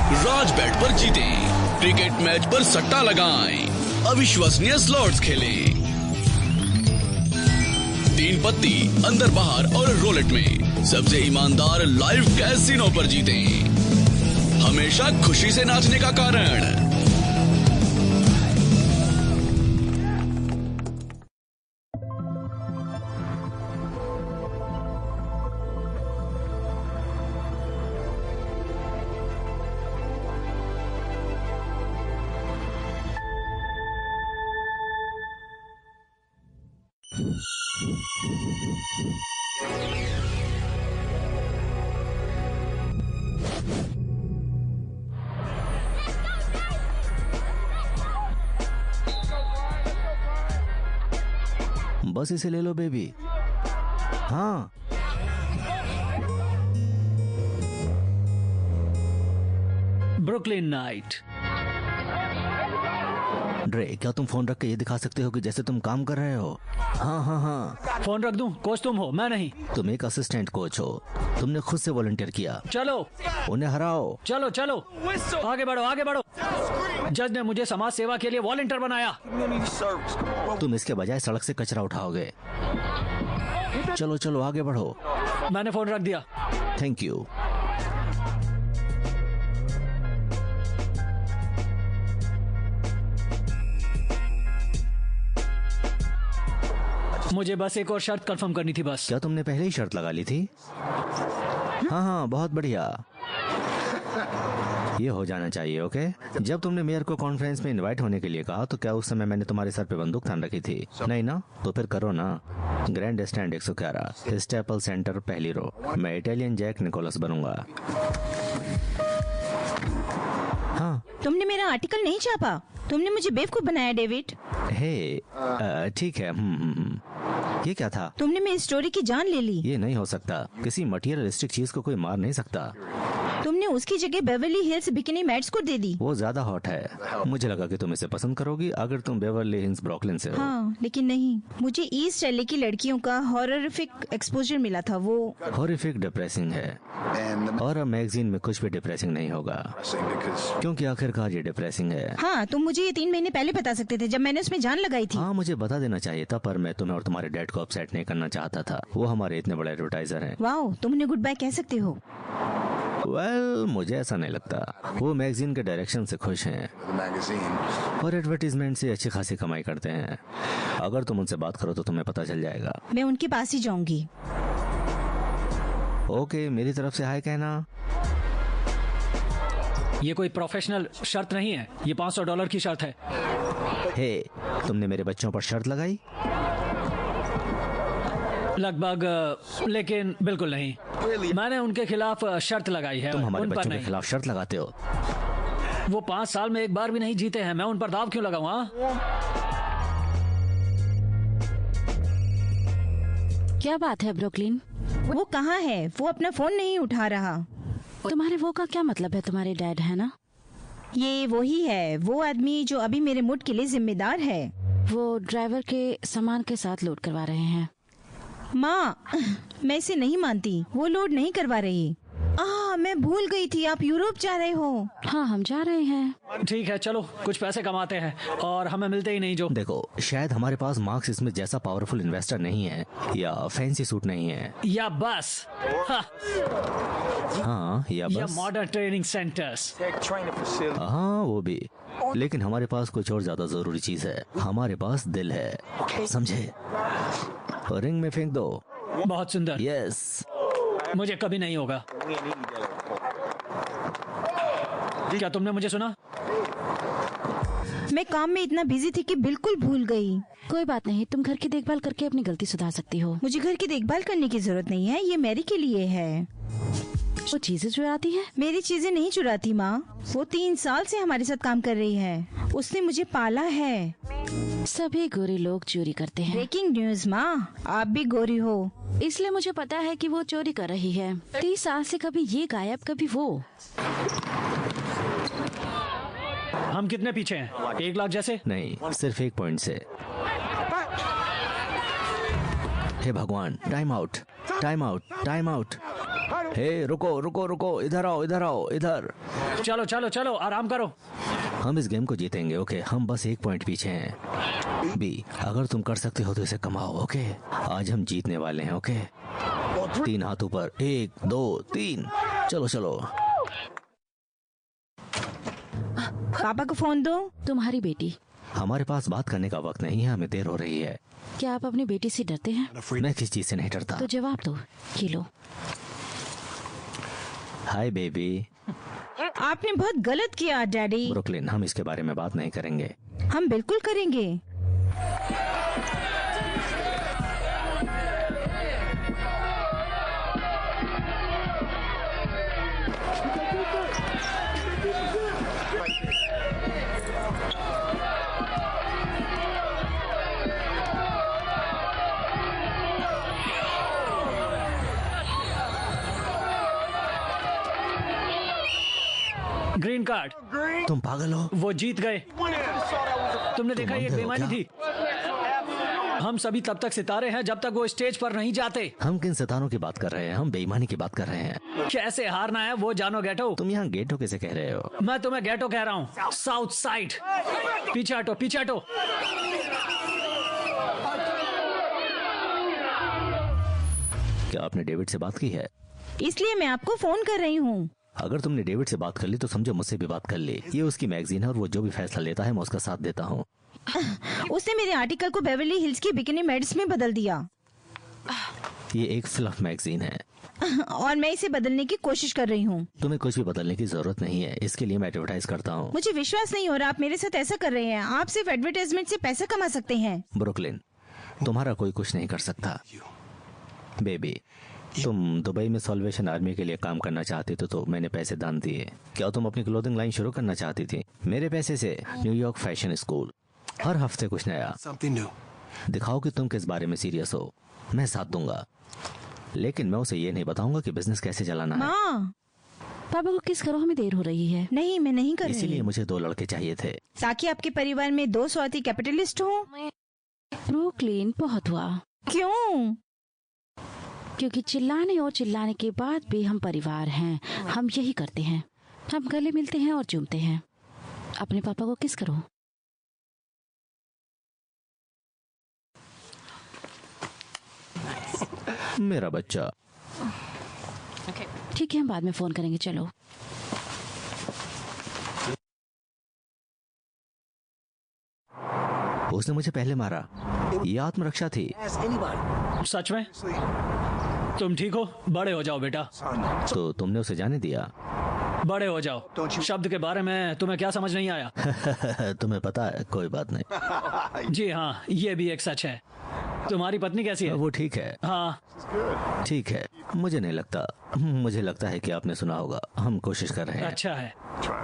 राजबेट पर जीतें, cricket match पर सट्टा लगाएं, अविश्वसनीय स्लॉट्स खेलें। 3 पत्ती, अंदर बाहर और रोलेट में सबसे ईमानदार लाइव कैसीनो पर जीतें, हमेशा खुशी से नाचने का कारण। बस इसे ले लो बेबी। हाँ, ब्रुकलिन नाइट। ड्रे, क्या तुम फोन रख के ये दिखा सकते हो कि जैसे तुम काम कर रहे हो? हाँ हाँ हाँ। फोन रख दूं? कोच तुम हो, मैं नहीं। तुम एक असिस्टेंट कोच हो, तुमने खुद से वॉलंटियर किया। चलो उन्हें हराओ। चलो चलो, आगे बढ़ो आगे बढ़ो। जज ने मुझे समाज सेवा के लिए वॉलंटियर बनाया। तुम इसके बजाय सड़क से कचरा उठाओगे। चलो चलो आगे बढ़ो। मैंने फोन रख दिया। Thank you. मुझे बस एक और शर्त कंफर्म करनी थी बस। क्या तुमने पहले ही शर्त लगा ली थी? हाँ हाँ, बहुत बढ़िया। ये हो जाना चाहिए। ओके, जब तुमने मेयर को कॉन्फ्रेंस में इनवाइट होने के लिए कहा तो क्या उस समय मैंने तुम्हारे सर पे बंदूक थान रखी थी? नहीं ना? तो फिर करो ना। ग्रैंड स्टैंड 111, स्टेपल सेंटर, पहली रो। मैं इटालियन जैक निकोलस बनूंगा। हाँ। तुमने मेरा आर्टिकल नहीं छापा, तुमने मुझे बेवकूफ बनाया डेविड। हे, ठीक है। ये क्या था? तुमने मेरी स्टोरी की जान ले ली। ये नहीं हो सकता। किसी मटीरियलिस्टिक चीज को कोई मार नहीं सकता। तुमने उसकी जगह बेवर्ली हिल्स बिकिनी मैट्स को दे दी। वो ज्यादा हॉट है। मुझे लगा कि तुम इसे पसंद करोगी अगर तुम बेवर्ली हिल्स ब्रुकलिन से हो। हाँ, लेकिन नहीं। मुझे ईस्ट एलए की लड़कियों का हॉररिफिक एक्सपोजर मिला था। वो हॉरिफिक डिप्रेसिंग है और अब मैगजीन में कुछ भी डिप्रेसिंग नहीं होगा क्योंकि आखिरकार ये डिप्रेसिंग है। हाँ, तुम मुझे ये 3 महीने पहले बता सकते थे जब मैंने उसमें जान लगाई थी। हाँ, मुझे बता देना चाहिए था, पर मैं तुम्हें और तुम्हारे डैड को अपसेट नहीं करना चाहता था। वो हमारे इतने बड़े एडवर्टाइजर हैं। वाओ, तुम उन्हें गुड बाय कह सकते हो। वेल, मुझे ऐसा नहीं लगता। वो मैगजीन के डायरेक्शन से खुश हैं और एडवर्टीजमेंट से अच्छी खासी कमाई करते हैं। अगर तुम उनसे बात करो तो तुम्हें पता चल जाएगा। मैं उनके पास ही जाऊंगी। ओके, मेरी तरफ से हाय कहना। ये कोई प्रोफेशनल शर्त नहीं है, ये $500 की शर्त है। हे, तुमने मेरे बच्चों पर शर्त लगाई? लगभग, लेकिन बिल्कुल नहीं। मैंने उनके खिलाफ शर्त लगाई है। तुम हमारे उन पर बच्चों के नहीं। खिलाफ शर्त लगाते हो? वो 5 साल में एक बार भी नहीं जीते हैं, मैं उन पर दाव क्यों लगाऊं? हाँ? क्या बात है ब्रुकलिन? वो कहाँ है? वो अपना फोन नहीं उठा रहा। तुम्हारे वो का क्या मतलब है? तुम्हारे डैड है ना? ये वही है, वो आदमी जो अभी मेरे मूड के लिए जिम्मेदार है। वो ड्राइवर के सामान के साथ लोड करवा रहे हैं। माँ, मैं इसे नहीं मानती। वो लोड नहीं करवा रही। मैं भूल गई थी, आप यूरोप जा रहे हो। हाँ, हम जा रहे हैं। ठीक है, चलो कुछ पैसे कमाते हैं और हमें मिलते ही नहीं जो। देखो, शायद हमारे पास मार्क स्मिथ जैसा पावरफुल इन्वेस्टर नहीं है या फैंसी सूट नहीं है या बस हाँ, या या बस मॉडर्न ट्रेनिंग सेंटर्स। हाँ, वो भी। लेकिन हमारे पास कुछ और ज्यादा जरूरी चीज है। हमारे पास दिल है, समझे? रिंग में फेंक दो। बहुत सुंदर। यस। मुझे कभी नहीं होगा। क्या तुमने मुझे सुना? मैं काम में इतना बिजी थी कि बिल्कुल भूल गई। कोई बात नहीं, तुम घर की देखभाल करके अपनी गलती सुधार सकती हो। मुझे घर की देखभाल करने की जरूरत नहीं है, ये मैरी के लिए है। वो चीजें चुराती है? मेरी चीजें नहीं चुराती माँ। वो 3 साल से हमारे साथ काम कर रही है। उसने मुझे पाला है। सभी गोरे लोग चोरी करते हैं। ब्रेकिंग न्यूज माँ, आप भी गोरी हो। इसलिए मुझे पता है कि वो चोरी कर रही है। 30 साल से कभी ये गायब, कभी वो। हम कितने पीछे हैं? 1 लाख जैसे? नहीं, सिर्फ 1 पॉइंट से। हे भगवान, time out, time out, time out. हे रुको रुको रुको, इधर आओ इधर आओ इधर। चलो चलो चलो, आराम करो। हम इस गेम को जीतेंगे, ओके? हम बस 1 पॉइंट पीछे हैं। बी, अगर तुम कर सकते हो तो इसे कमाओ, ओके? आज हम जीतने वाले हैं, ओके? 3 हाथ ऊपर, 1 2 3, चलो चलो। पापा को फोन दो। तुम्हारी बेटी। हमारे पास बात करने का वक्त नहीं है, हमें देर हो रही है। क्या आप अपनी बेटी से डरते हैं? मैं किस चीज से नहीं डरता। तो जवाब दो। ये लो। Hi baby. आपने बहुत गलत किया डैडी। ब्रुकलिन, हम इसके बारे में बात नहीं करेंगे। हम बिल्कुल करेंगे। Green card. तुम पागल हो? वो जीत गए। तुमने देखा ये अंधे हो बेईमानी क्या? थी। हम सभी तब तक सितारे हैं जब तक वो स्टेज पर नहीं जाते। हम किन सितारों की बात कर रहे हैं? हम बेईमानी की बात कर रहे हैं। कैसे हारना है वो जानो गेटो। तुम यहाँ गेटो कैसे कह रहे हो? मैं तुम्हें गेटो कह रहा हूँ, साउथ साइड। पीछे हटो पीछे हटो। क्या आपने डेविड से बात की है? इसलिए मैं आपको फोन कर रही हूँ। अगर तुमने डेविड से बात कर ली तो समझो मुझसे भी बात कर ली। ये उसकी मैगजीन है और वो जो भी फैसला लेता है मैं उसका साथ देता हूँ। उसने मेरे आर्टिकल को बेवर्ली हिल्स की बिकिनी मेड्स में बदल दिया। ये एक फ्लफ मैगजीन है और मैं इसे बदलने की कोशिश कर रही हूँ। तुम्हें कुछ भी बदलने की जरूरत नहीं है, इसके लिए मैं एडवर्टाइज करता हूँ। मुझे विश्वास नहीं हो रहा आप मेरे साथ ऐसा कर रहे हैं। आप सिर्फ एडवर्टाइजमेंट से पैसा कमा सकते हैं। ब्रुकलिन, तुम्हारा कोई कुछ नहीं कर सकता। बेबी, तुम दुबई में सॉल्वेशन आर्मी के लिए काम करना चाहती तो मैंने पैसे दान दिए। क्या तुम अपनी क्लोथिंग लाइन शुरू करना चाहती थी? मेरे पैसे से न्यूयॉर्क फैशन स्कूल, हर हफ्ते कुछ नया। दिखाओ कि तुम किस बारे में सीरियस हो, मैं साथ दूंगा। लेकिन मैं उसे ये नहीं बताऊंगा कि बिजनेस कैसे चलाना है। माँ, पापा को किस करो, हमें देर हो रही है। नहीं मैं नहीं कर इसीलिए रही, मुझे 2 लड़के चाहिए थे ताकि आपके परिवार में 2 स्वार्थी कैपिटलिस्ट हो। ब्रुकलिन, बहुत हुआ। क्यों? क्योंकि चिल्लाने और चिल्लाने के बाद भी हम परिवार हैं। हम यही करते हैं, हम गले मिलते हैं और चूमते हैं। अपने पापा को किस करो। मेरा बच्चा। ठीक है, हम बाद में फोन करेंगे। चलो। उसने मुझे पहले मारा, ये आत्मरक्षा थी। सच में? तुम ठीक हो? बड़े हो जाओ बेटा। तो तुमने उसे जाने दिया? बड़े हो जाओ। शब्द के बारे में तुम्हें क्या समझ नहीं आया? तुम्हें पता है, कोई बात नहीं। जी हाँ, ये भी एक सच है। तुम्हारी पत्नी कैसी है? वो ठीक है। हाँ ठीक है, मुझे नहीं लगता। मुझे लगता है कि आपने सुना होगा। हम कोशिश कर रहे हैं। अच्छा है,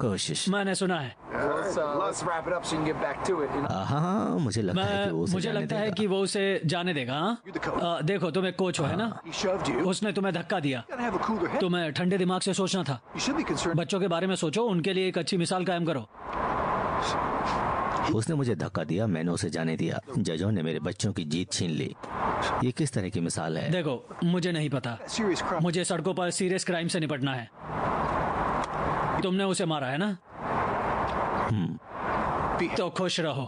कोशिश। मैंने सुना है। Let's wrap it up so you can get back to it. हाँ, मुझे लगता है कि वो उसे मुझे जाने लगता है देगा। कि वो उसे जाने देगा। हाँ? देखो, तुम एक कोच हो, है ना? He shoved you. उसने तुम्हें धक्का दिया। You gotta have a cooler head. तुम्हें ठंडे दिमाग से सोचना था। You should be concerned. बच्चों के बारे में सोचो, उनके लिए एक अच्छी मिसाल कायम करो। उसने मुझे धक्का दिया, मैंने उसे जाने दिया। जजों ने मेरे बच्चों की जीत छीन ली। ये किस तरह की मिसाल है? देखो, मुझे नहीं पता। Serious crime. मुझे सड़कों पर सीरियस क्राइम से निपटना है। तुमने उसे मारा है ना? तो खुश रहो,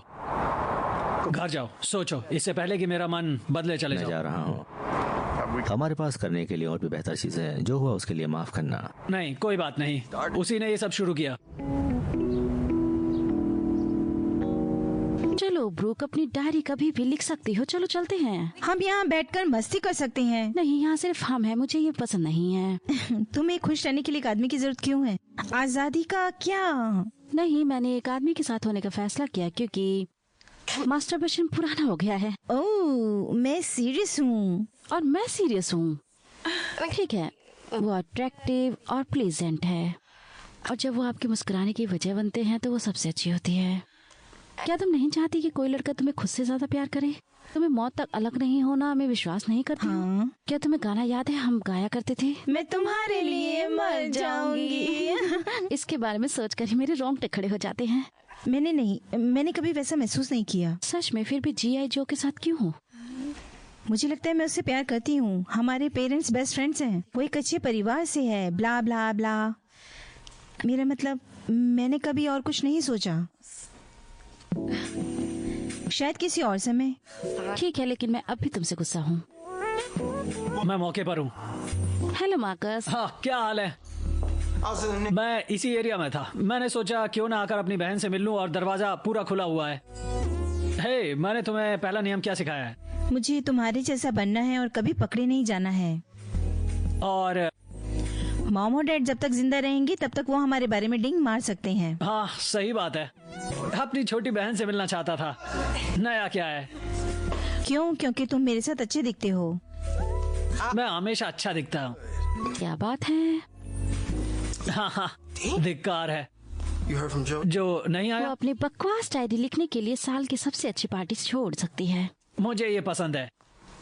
घर जाओ, सोचो, इससे पहले कि मेरा मन बदले चले मैं जाओ। जा रहा हूँ। हमारे पास करने के लिए और भी बेहतर चीजें हैं। जो हुआ उसके लिए माफ करना। नहीं, कोई बात नहीं, उसी ने ये सब शुरू किया। चलो ब्रूक, अपनी डायरी कभी भी लिख सकती हो। चलो चलते हैं। हम यहाँ बैठकर मस्ती कर सकते हैं। नहीं, यहाँ सिर्फ हम हैं, मुझे ये पसंद नहीं है। तुम्हें खुश रहने के लिए एक आदमी की जरूरत क्यों है? आजादी का क्या? नहीं, मैंने एक आदमी के साथ होने का फैसला किया क्योंकि मास्टरबेशन पुराना हो गया है। ओह, मैं सीरियस हूँ। और मैं सीरियस हूँ। ठीक है, वो अट्रैक्टिव और प्लीजेंट है, और जब वो आपके मुस्कुराने की वजह बनते हैं तो वो सबसे अच्छी होती है। क्या तुम नहीं चाहती कि कोई लड़का तुम्हें खुद से ज्यादा प्यार करे? तुम्हें मौत तक अलग नहीं होना मैं विश्वास नहीं करती। हाँ। क्या तुम्हें गाना याद है, हम गाया करते थे? मैं तुम्हारे लिए मर जाऊंगी। इसके बारे में सोचकर ही मेरे रोंगटे खड़े हो जाते हैं। मैंने कभी वैसा महसूस नहीं किया। सच में? फिर भी GI जो के साथ क्यों हो? मुझे लगता है मैं उससे प्यार करती हूँ। हमारे पेरेंट्स बेस्ट फ्रेंड्स हैं। वो एक अच्छे परिवार से है। ब्ला ब्ला ब्ला। मेरा मतलब मैंने कभी और कुछ नहीं सोचा। शायद किसी और समय। ठीक है, लेकिन मैं अब भी तुमसे गुस्सा हूँ। मैं मौके पर हूँ। Hello Marcus. हाँ, क्या हाल है? मैं इसी एरिया में था। मैंने सोचा क्यों ना आकर अपनी बहन से मिल लूं और दरवाजा पूरा खुला हुआ है। हे, मैंने तुम्हें पहला नियम क्या सिखाया है? मुझे तुम्हारे जैसा बनना है और कभी पकड़े नहीं जाना है। और मॉम और डैड जब तक जिंदा रहेंगे तब तक वो हमारे बारे में डिंग मार सकते हैं। हाँ, सही बात है। अपनी छोटी बहन से मिलना चाहता था। नया क्या है? क्यों? क्योंकि तुम मेरे साथ अच्छे दिखते हो। मैं हमेशा अच्छा दिखता हूँ। क्या बात है? हाँ हाँ, धिक्कार है। You heard from Joe? जो नहीं वो आया, अपनी बकवास डायरी लिखने के लिए साल की सबसे अच्छी पार्टी छोड़ सकती है। मुझे ये पसंद है।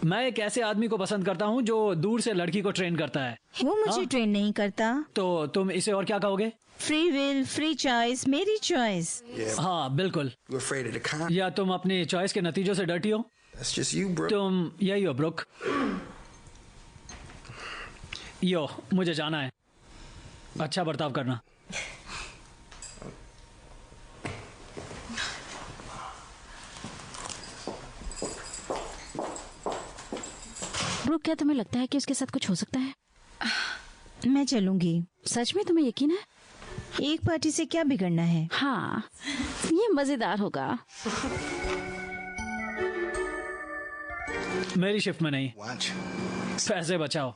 मैं एक ऐसे आदमी को पसंद करता हूँ जो दूर से लड़की को ट्रेन करता है। वो मुझे ट्रेन नहीं करता। तो तुम इसे और क्या कहोगे? फ्री विल, फ्री चॉइस, मेरी चॉइस। हाँ, बिल्कुल। You afraid of the con? या तुम अपनी चॉइस के नतीजों से डरती हो? That's just you, bro. तुम यही हो ब्रुक। यो, मुझे जाना है। अच्छा बर्ताव करना। ब्रुक, क्या तुम्हें लगता है कि उसके साथ कुछ हो सकता है? मैं चलूंगी। सच में तुम्हें यकीन है? एक पार्टी से क्या बिगड़ना है? हाँ, ये मजेदार होगा। मेरी शिफ्ट में नहीं। Watch. पैसे बचाओ।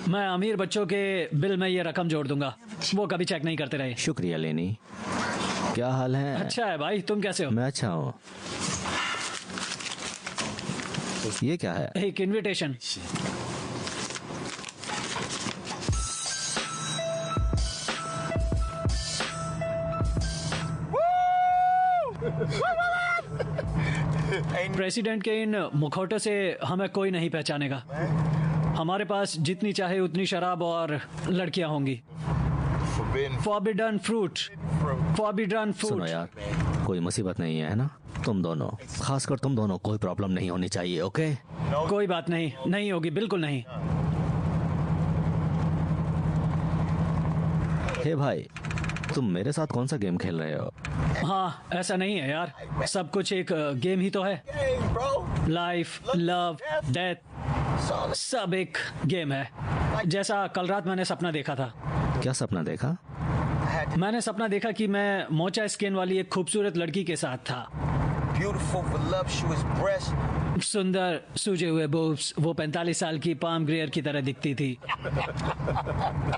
मैं अमीर बच्चों के बिल में ये रकम जोड़ दूंगा। वो कभी चेक नहीं करते रहे। शुक्रिया लेनी। क्या हाल है? अच्छा है भाई, तुम कैसे हो? मैं अच्छा हूँ। ये क्या है? एक इनविटेशन। प्रेसिडेंट के इन मुखौटों से हमें कोई नहीं पहचानेगा। हमारे पास जितनी चाहे उतनी शराब और लड़कियां होंगी। फॉरबिडन फ्रूट, फॉरबिडन सुनो फ्रूट। यार, कोई मुसीबत नहीं है ना? तुम दोनों, खासकर तुम दोनों, कोई प्रॉब्लम नहीं होनी चाहिए। ओके? कोई बात नहीं, नहीं होगी, बिल्कुल नहीं। हे भाई, तुम मेरे साथ कौन सा गेम खेल रहे हो? हाँ, ऐसा नहीं है यार। सब कुछ एक गेम ही तो है। लाइफ, लव, डेथ, सब एक गेम है। जैसा कल रात मैंने सपना देखा था। क्या सपना देखा? मैंने सपना देखा कि मैं मोचा स्किन वाली एक खूबसूरत लड़की के साथ था। Beautiful, voluptuous breasts. सुंदर सूजे हुए बोब्स। वो 45 साल की पाम ग्रेयर की तरह दिखती थी।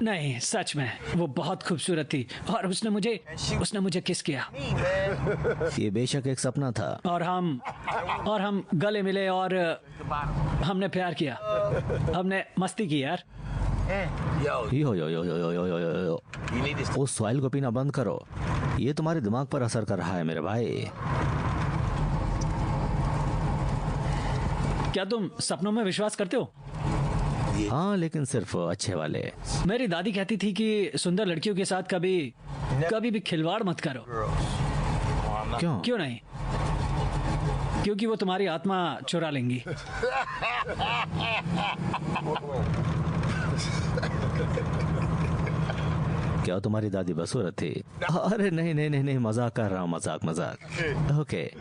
नहीं, सच में वो बहुत खूबसूरत थी और उसने मुझे किस किया। Me, man. ये बेशक एक सपना था। और हम गले मिले और हमने प्यार किया। हमने मस्ती की यार। Yo, yo yo yo yo yo yo yo yo yo. you need this. उस सॉइल को पीना बंद करो। ये तुम्हारे दिमाग पर असर कर रहा है मेरे भाई। क्या तुम सपनों में विश्वास करते हो? हाँ, लेकिन सिर्फ अच्छे वाले। मेरी दादी कहती थी कि सुंदर लड़कियों के साथ कभी भी खिलवाड़ मत करो। क्यों? क्यों नहीं? क्योंकि वो तुम्हारी आत्मा चुरा लेंगी। क्या तुम्हारी दादी बसूरत थी? अरे नहीं नहीं नहीं नहीं, मजाक कर रहा हूँ, मजाक। ओके।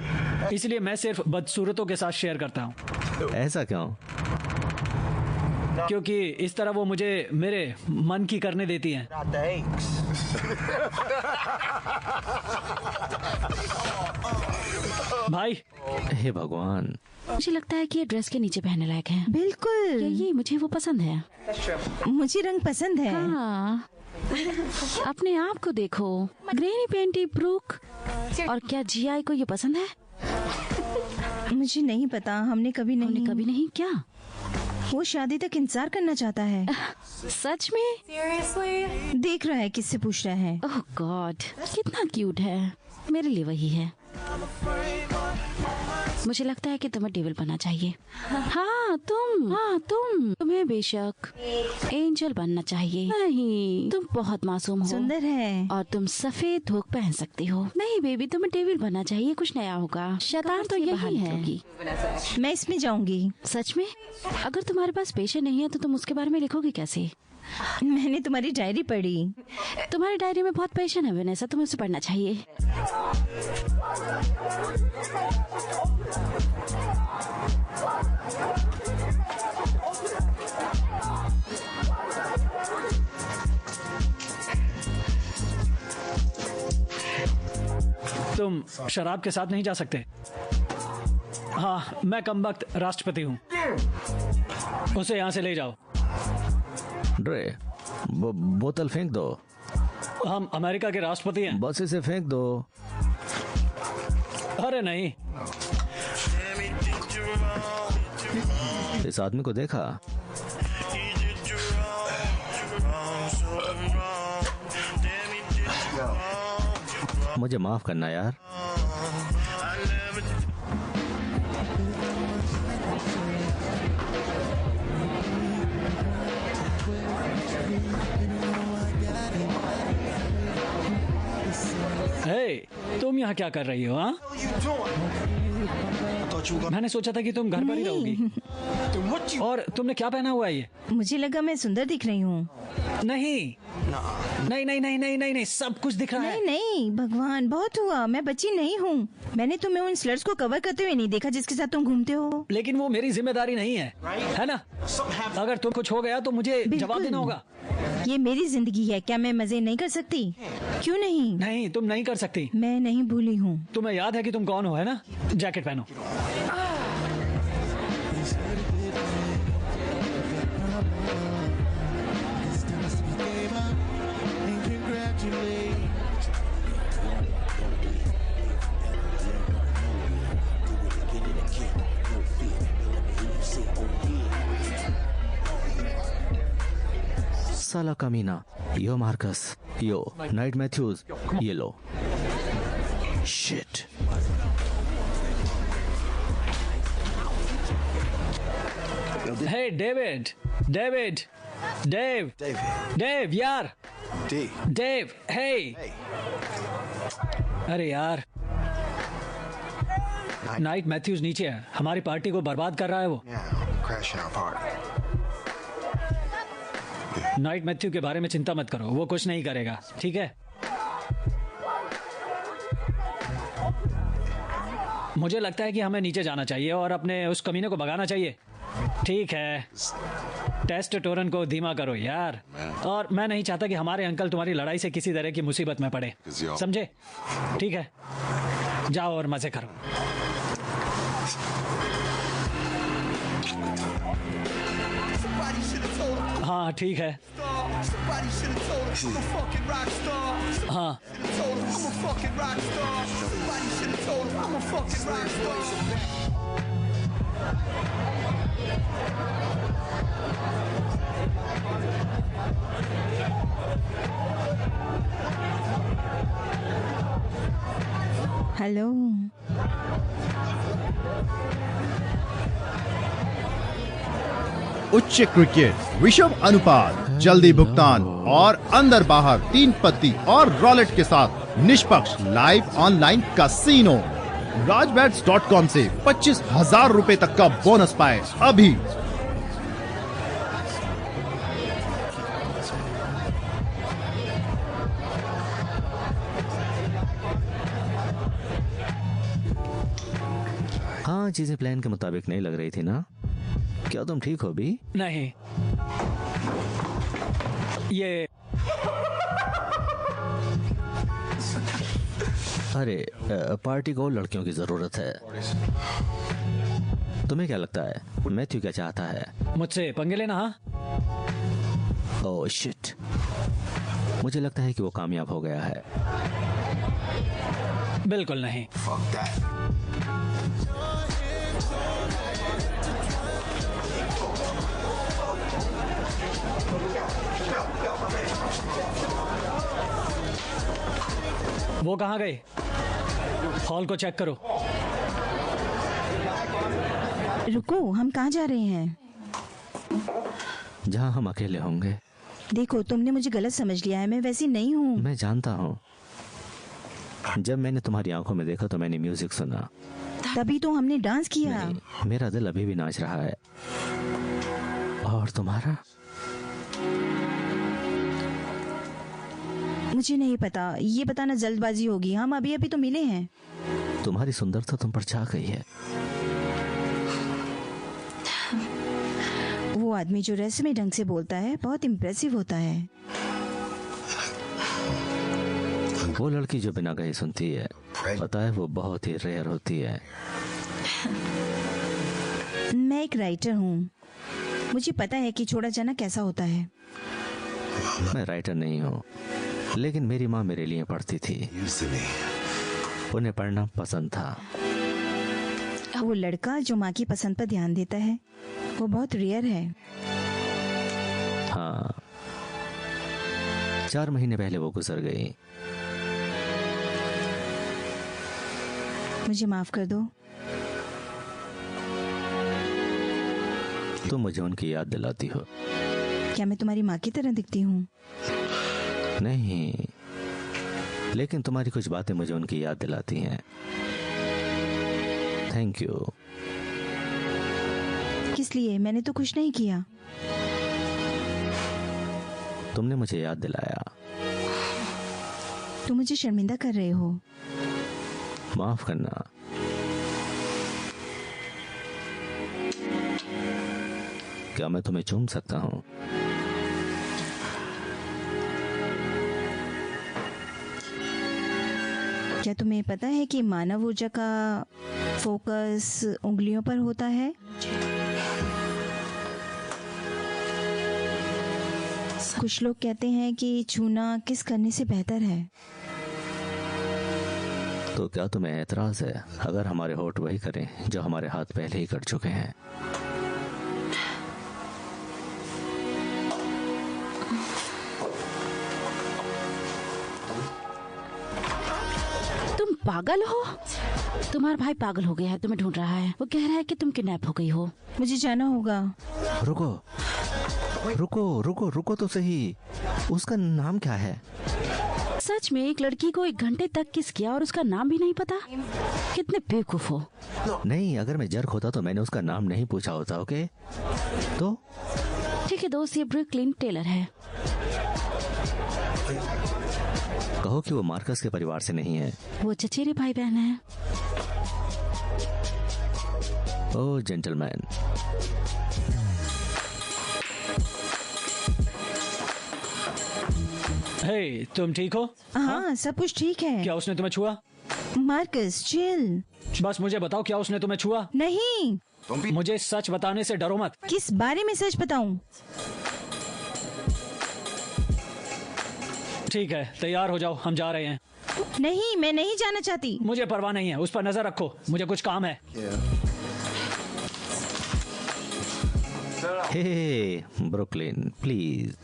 इसलिए मैं सिर्फ बदसूरतों के साथ शेयर करता हूँ। ऐसा क्यों? क्योंकि इस तरह वो मुझे मेरे मन की करने देती हैं। Not the aches. भाई, हे भगवान। मुझे लगता है कि ये ड्रेस के नीचे पहनने लायक है। बिल्कुल। ये मुझे वो पसंद है। मुझे रंग पसंद है। हाँ, अपने आप को देखो। ग्रेनी पेंटी ब्रुक। और क्या जीआई को ये पसंद है? मुझे नहीं पता। हमने कभी नहीं। क्या? वो शादी तक इंतजार करना चाहता है। सच में? देख रहा है किससे पूछ रहा है। ओह गॉड, कितना क्यूट है। मेरे लिए वही है। मुझे लगता है कि तुम्हें डेविल बनना चाहिए। हाँ तुम तुम्हें बेशक एंजल बनना चाहिए। नहीं, तुम बहुत मासूम हो, सुंदर है। और तुम सफेद धोख पहन सकती हो। नहीं बेबी, तुम्हें डेविल बनना चाहिए, कुछ नया होगा। शैतान तो यही है। मैं इसमें जाऊंगी। सच में? अगर तुम्हारे पास पेशा नहीं है तो तुम उसके बारे में लिखोगे कैसे? मैंने तुम्हारी डायरी पढ़ी। तुम्हारी डायरी में बहुत पेशेंस है वनेसा, तुम्हें उसे पढ़ना चाहिए। तुम शराब के साथ नहीं जा सकते। हाँ, मैं कमबख्त राष्ट्रपति हूँ। उसे यहाँ से ले जाओ। ड्रे, बोतल फेंक दो। हम अमेरिका के राष्ट्रपति हैं। बस इसे फेंक दो। अरे नहीं। इस आदमी को देखा? मुझे माफ करना यार। तुम यहाँ क्या कर रही हो? हाँ, मैंने सोचा था कि तुम घर पर ही रहोगी। और तुमने क्या पहना हुआ है ये? मुझे लगा मैं सुंदर दिख रही हूँ। नहीं नहीं नहीं नहीं नहीं नहीं नहीं, सब कुछ दिख रहा है। नहीं नहीं, भगवान बहुत हुआ। मैं बच्ची नहीं हूँ। मैंने तुम्हें उन स्लर्स को कवर करते हुए नहीं देखा जिसके साथ तुम घूमते हो। लेकिन वो मेरी जिम्मेदारी नहीं है ना? अगर तुम कुछ हो गया तो मुझे जवाब देना होगा। ये मेरी जिंदगी है, क्या मैं मजे नहीं कर सकती? क्यों नहीं? नहीं, तुम नहीं कर सकती। मैं नहीं भूली हूँ। तुम्हें याद है कि तुम कौन हो, है ना? जैकेट पहनो। साला कमीना। यो मार्कस, यो नाइट मैथ्यूज, ये लो। शिट। हे डेविड, डेविड, डेव, डेव यार, डेव, हे। अरे यार, नाइट मैथ्यूज नीचे है। हमारी पार्टी को बर्बाद कर रहा है वो। नाइट मैथ्यू के बारे में चिंता मत करो, वो कुछ नहीं करेगा, ठीक है? मुझे लगता है कि हमें नीचे जाना चाहिए और अपने उस कमीने को भगाना चाहिए। ठीक है, टेस्टोस्टेरोन को धीमा करो यार। और मैं नहीं चाहता कि हमारे अंकल तुम्हारी लड़ाई से किसी तरह की मुसीबत में पड़े, समझे? ठीक है, जाओ और मजे करो। हाँ ठीक है। हाँ हेलो। उच्च क्रिकेट, विषम अनुपात, जल्दी भुगतान और अंदर बाहर 3 पत्ती और रॉलेट के साथ निष्पक्ष लाइव ऑनलाइन कैसीनो। rajbets.com से 25,000 रुपए तक का बोनस पाए अभी। हाँ, चीजें प्लान के मुताबिक नहीं लग रही थी ना? क्या तुम ठीक हो भी? नहीं, ये अरे पार्टी को लड़कियों की जरूरत है। तुम्हें क्या लगता है मैथ्यू क्या चाहता है? मुझसे पंगे लेना? हाँ। ओह शिट, मुझे लगता है कि वो कामयाब हो गया है। बिल्कुल नहीं। वो कहाँ गए? हॉल को चेक करो। रुको, हम कहाँ जा रहे हैं? जहाँ हम अकेले होंगे। देखो, तुमने मुझे गलत समझ लिया है, मैं वैसी नहीं हूँ। मैं जानता हूँ। जब मैंने तुम्हारी आंखों में देखा तो मैंने म्यूजिक सुना, तभी तो हमने डांस किया। नहीं, मेरा दिल अभी भी नाच रहा है। और तुम्हारा? मुझे नहीं पता, ये बताना जल्दबाजी होगी। हम अभी अभी तो मिले हैं। तुम्हारी सुंदरता तुम पर छा गई है। वो आदमी जो रहस्यमय ढंग से बोलता है बहुत इम्प्रेसिव होता है। वो लड़की जो बिना कहे सुनती है, पता है वो बहुत ही रेयर होती है। मैं एक राइटर हूँ, मुझे पता है कि छोड़ा जाना कैसा होता है। मैं राइटर नहीं हूँ, लेकिन मेरी माँ मेरे लिए पढ़ती थी। उन्हें पढ़ना पसंद था। वो लड़का जो माँ की पसंद पर ध्यान देता है वो बहुत रेयर है। हाँ, 4 महीने पहले वो गुजर गई। मुझे माफ कर दो। तुम मुझे उनकी याद दिलाती हो। क्या मैं तुम्हारी माँ की तरह दिखती हूँ? नहीं, लेकिन तुम्हारी कुछ बातें मुझे उनकी याद दिलाती हैं। Thank you. किस लिए? मैंने तो कुछ नहीं किया। तुमने मुझे याद दिलाया। तुम मुझे शर्मिंदा कर रहे हो। माफ करना। क्या मैं तुम्हें चूम सकता हूँ? क्या तुम्हें पता है कि मानव ऊर्जा का फोकस उंगलियों पर होता है? कुछ लोग कहते हैं कि छूना किस करने से बेहतर है। तो क्या तुम्हें एतराज है अगर हमारे होठ वही करें जो हमारे हाथ पहले ही कर चुके हैं? तुम पागल हो? तुम्हारा भाई पागल हो गया है, तुम्हें ढूंढ रहा है। वो कह रहा है कि तुम किडनैप हो गई हो। मुझे जाना होगा। रुको रुको रुको रुको तो सही। उसका नाम क्या है? सच में एक लड़की को 1 घंटे तक किस किया और उसका नाम भी नहीं पता? कितने बेवकूफ हो। नहीं, अगर मैं जर्क होता तो मैंने उसका नाम नहीं पूछा होता। ओके तो ठीक है दोस्त, ये ब्रुकलिन टेलर है। कहो कि वो मार्कस के परिवार से नहीं है। वो चचेरे भाई बहन है। ओ जेंटलमैन। हे, तुम ठीक हो? हाँ, सब कुछ ठीक है। क्या उसने तुम्हें छुआ? Marcus chill. बस मुझे बताओ, क्या उसने तुम्हें छुआ? नहीं। मुझे सच बताने से डरो मत। किस बारे में सच बताऊं? ठीक है, तैयार हो जाओ, हम जा रहे हैं। नहीं, मैं नहीं जाना चाहती। मुझे परवाह नहीं है, उस पर नजर रखो, मुझे कुछ काम है। हे ब्रुकलिन, प्लीज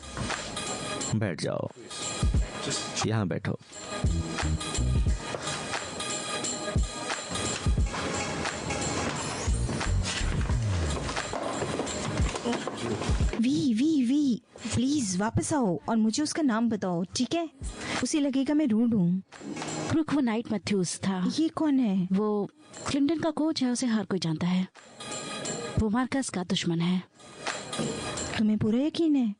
बैठ जाओ। यहाँ बैठो। वी प्लीज वापस आओ और मुझे उसका नाम बताओ, ठीक है? उसे लगेगा मैं रूड हूँ। ब्रुक वो नाइट मैथ्यूज था। ये कौन है? वो क्लिंटन का कोच है, उसे हर कोई जानता है। वो मार्कस का दुश्मन है। तुम्हें पूरा यकीन है?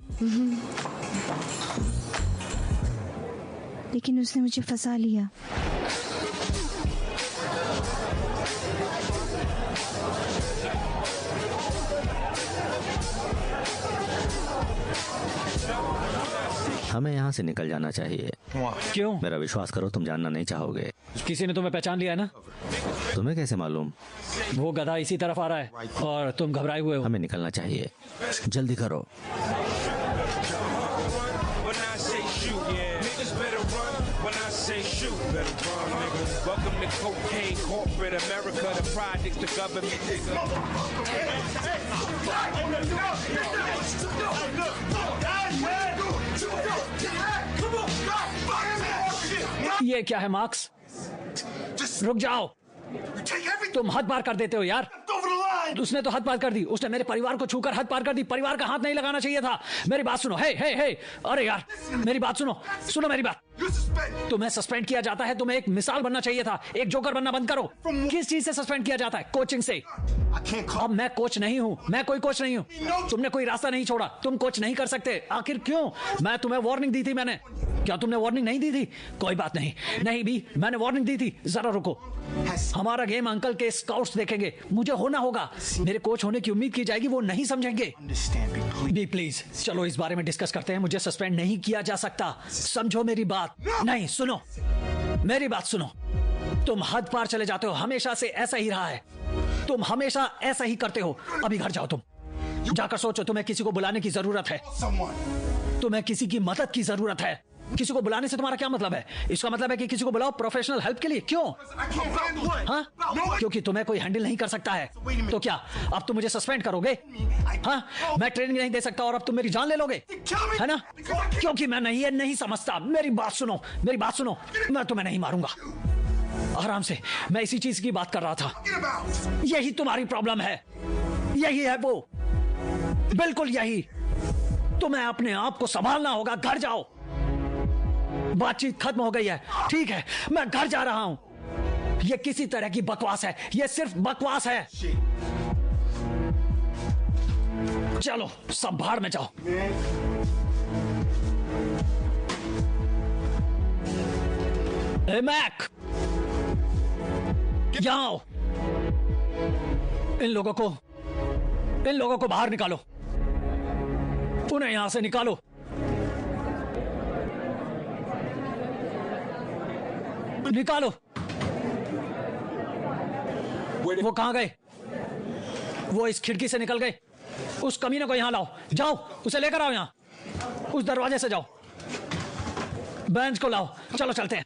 लेकिन उसने मुझे फंसा लिया। हमें यहाँ से निकल जाना चाहिए। क्यों? मेरा विश्वास करो, तुम जानना नहीं चाहोगे। किसी ने तुम्हें पहचान लिया है ना? तुम्हें कैसे मालूम? वो गधा इसी तरफ आ रहा है और तुम घबराए हुए हो। हमें निकलना चाहिए, जल्दी करो। Welcome to cocaine corporate America, the projects, the government. ये क्या है मार्क्स? रुक जाओ, तुम हद पार कर देते हो यार। उसने तो हद पार कर दी, उसने मेरे परिवार को छूकर हद पार कर दी। परिवार का हाथ नहीं लगाना चाहिए था। मेरी बात सुनो। हे हे हे, अरे यार मेरी बात सुनो, सुनो मेरी बात। तुम्हें सस्पेंड किया जाता है, तुम्हें एक मिसाल बनना चाहिए था, एक जोकर बनना बंद करो। किस चीज से सस्पेंड किया जाता है? कोचिंग से। अब मैं कोच नहीं हूँ, मैं कोई कोच नहीं हूँ। तुमने कोई रास्ता नहीं छोड़ा, तुम कोच नहीं कर सकते। आखिर क्यों? मैं तुम्हें वार्निंग दी थी मैंने, क्या तुमने वार्निंग नहीं दी थी? कोई बात नहीं, नहीं भी मैंने वार्निंग दी थी। जरा रुको, हमारा गेम अंकल के स्काउट्स देखेंगे, मुझे होना होगा। मेरे कोच होने की उम्मीद की जाएगी, वो नहीं समझेंगे। बी प्लीज, चलो इस बारे में डिस्कस करते हैं। मुझे सस्पेंड नहीं किया जा सकता, समझो मेरी बात। नहीं, सुनो मेरी बात सुनो। तुम हद पार चले जाते हो, हमेशा से ऐसा ही रहा है। तुम हमेशा ऐसा ही करते हो। अभी घर जाओ, तुम जाकर सोचो, तुम्हें किसी को बुलाने की जरूरत है, तुम्हें किसी की मदद की जरूरत है। किसी को बुलाने से तुम्हारा क्या मतलब है? इसका मतलब है कि किसी को बुलाओ प्रोफेशनल हेल्प के लिए। क्यों? हाँ, क्योंकि तुम्हें कोई हैंडल नहीं कर सकता है। तो क्या अब तुम मुझे सस्पेंड करोगे? हाँ, मैं ट्रेनिंग नहीं दे सकता और अब तुम मेरी जान ले लोगे, है ना? क्योंकि मैं नहीं समझता। मेरी बात सुनो, मेरी बात सुनो, मैं तुम्हें नहीं मारूंगा। आराम से, मैं इसी चीज की बात कर रहा था। यही तुम्हारी प्रॉब्लम है, यही है वो, बिल्कुल यही। तुम्हें अपने आप को संभालना होगा। घर जाओ, बातचीत खत्म हो गई है, ठीक है? मैं घर जा रहा हूं। ये किसी तरह की बकवास है, ये सिर्फ बकवास है। चलो सब बाहर में जाओ। ए मैक, यहाँ आओ। इन लोगों को बाहर निकालो, उन्हें यहां से निकालो। निकालो। वो कहां गए? वो इस खिड़की से निकल गए। उस कमीने को यहां लाओ, जाओ उसे लेकर आओ यहां। उस दरवाजे से जाओ, बेंच को लाओ। चलो चलते हैं।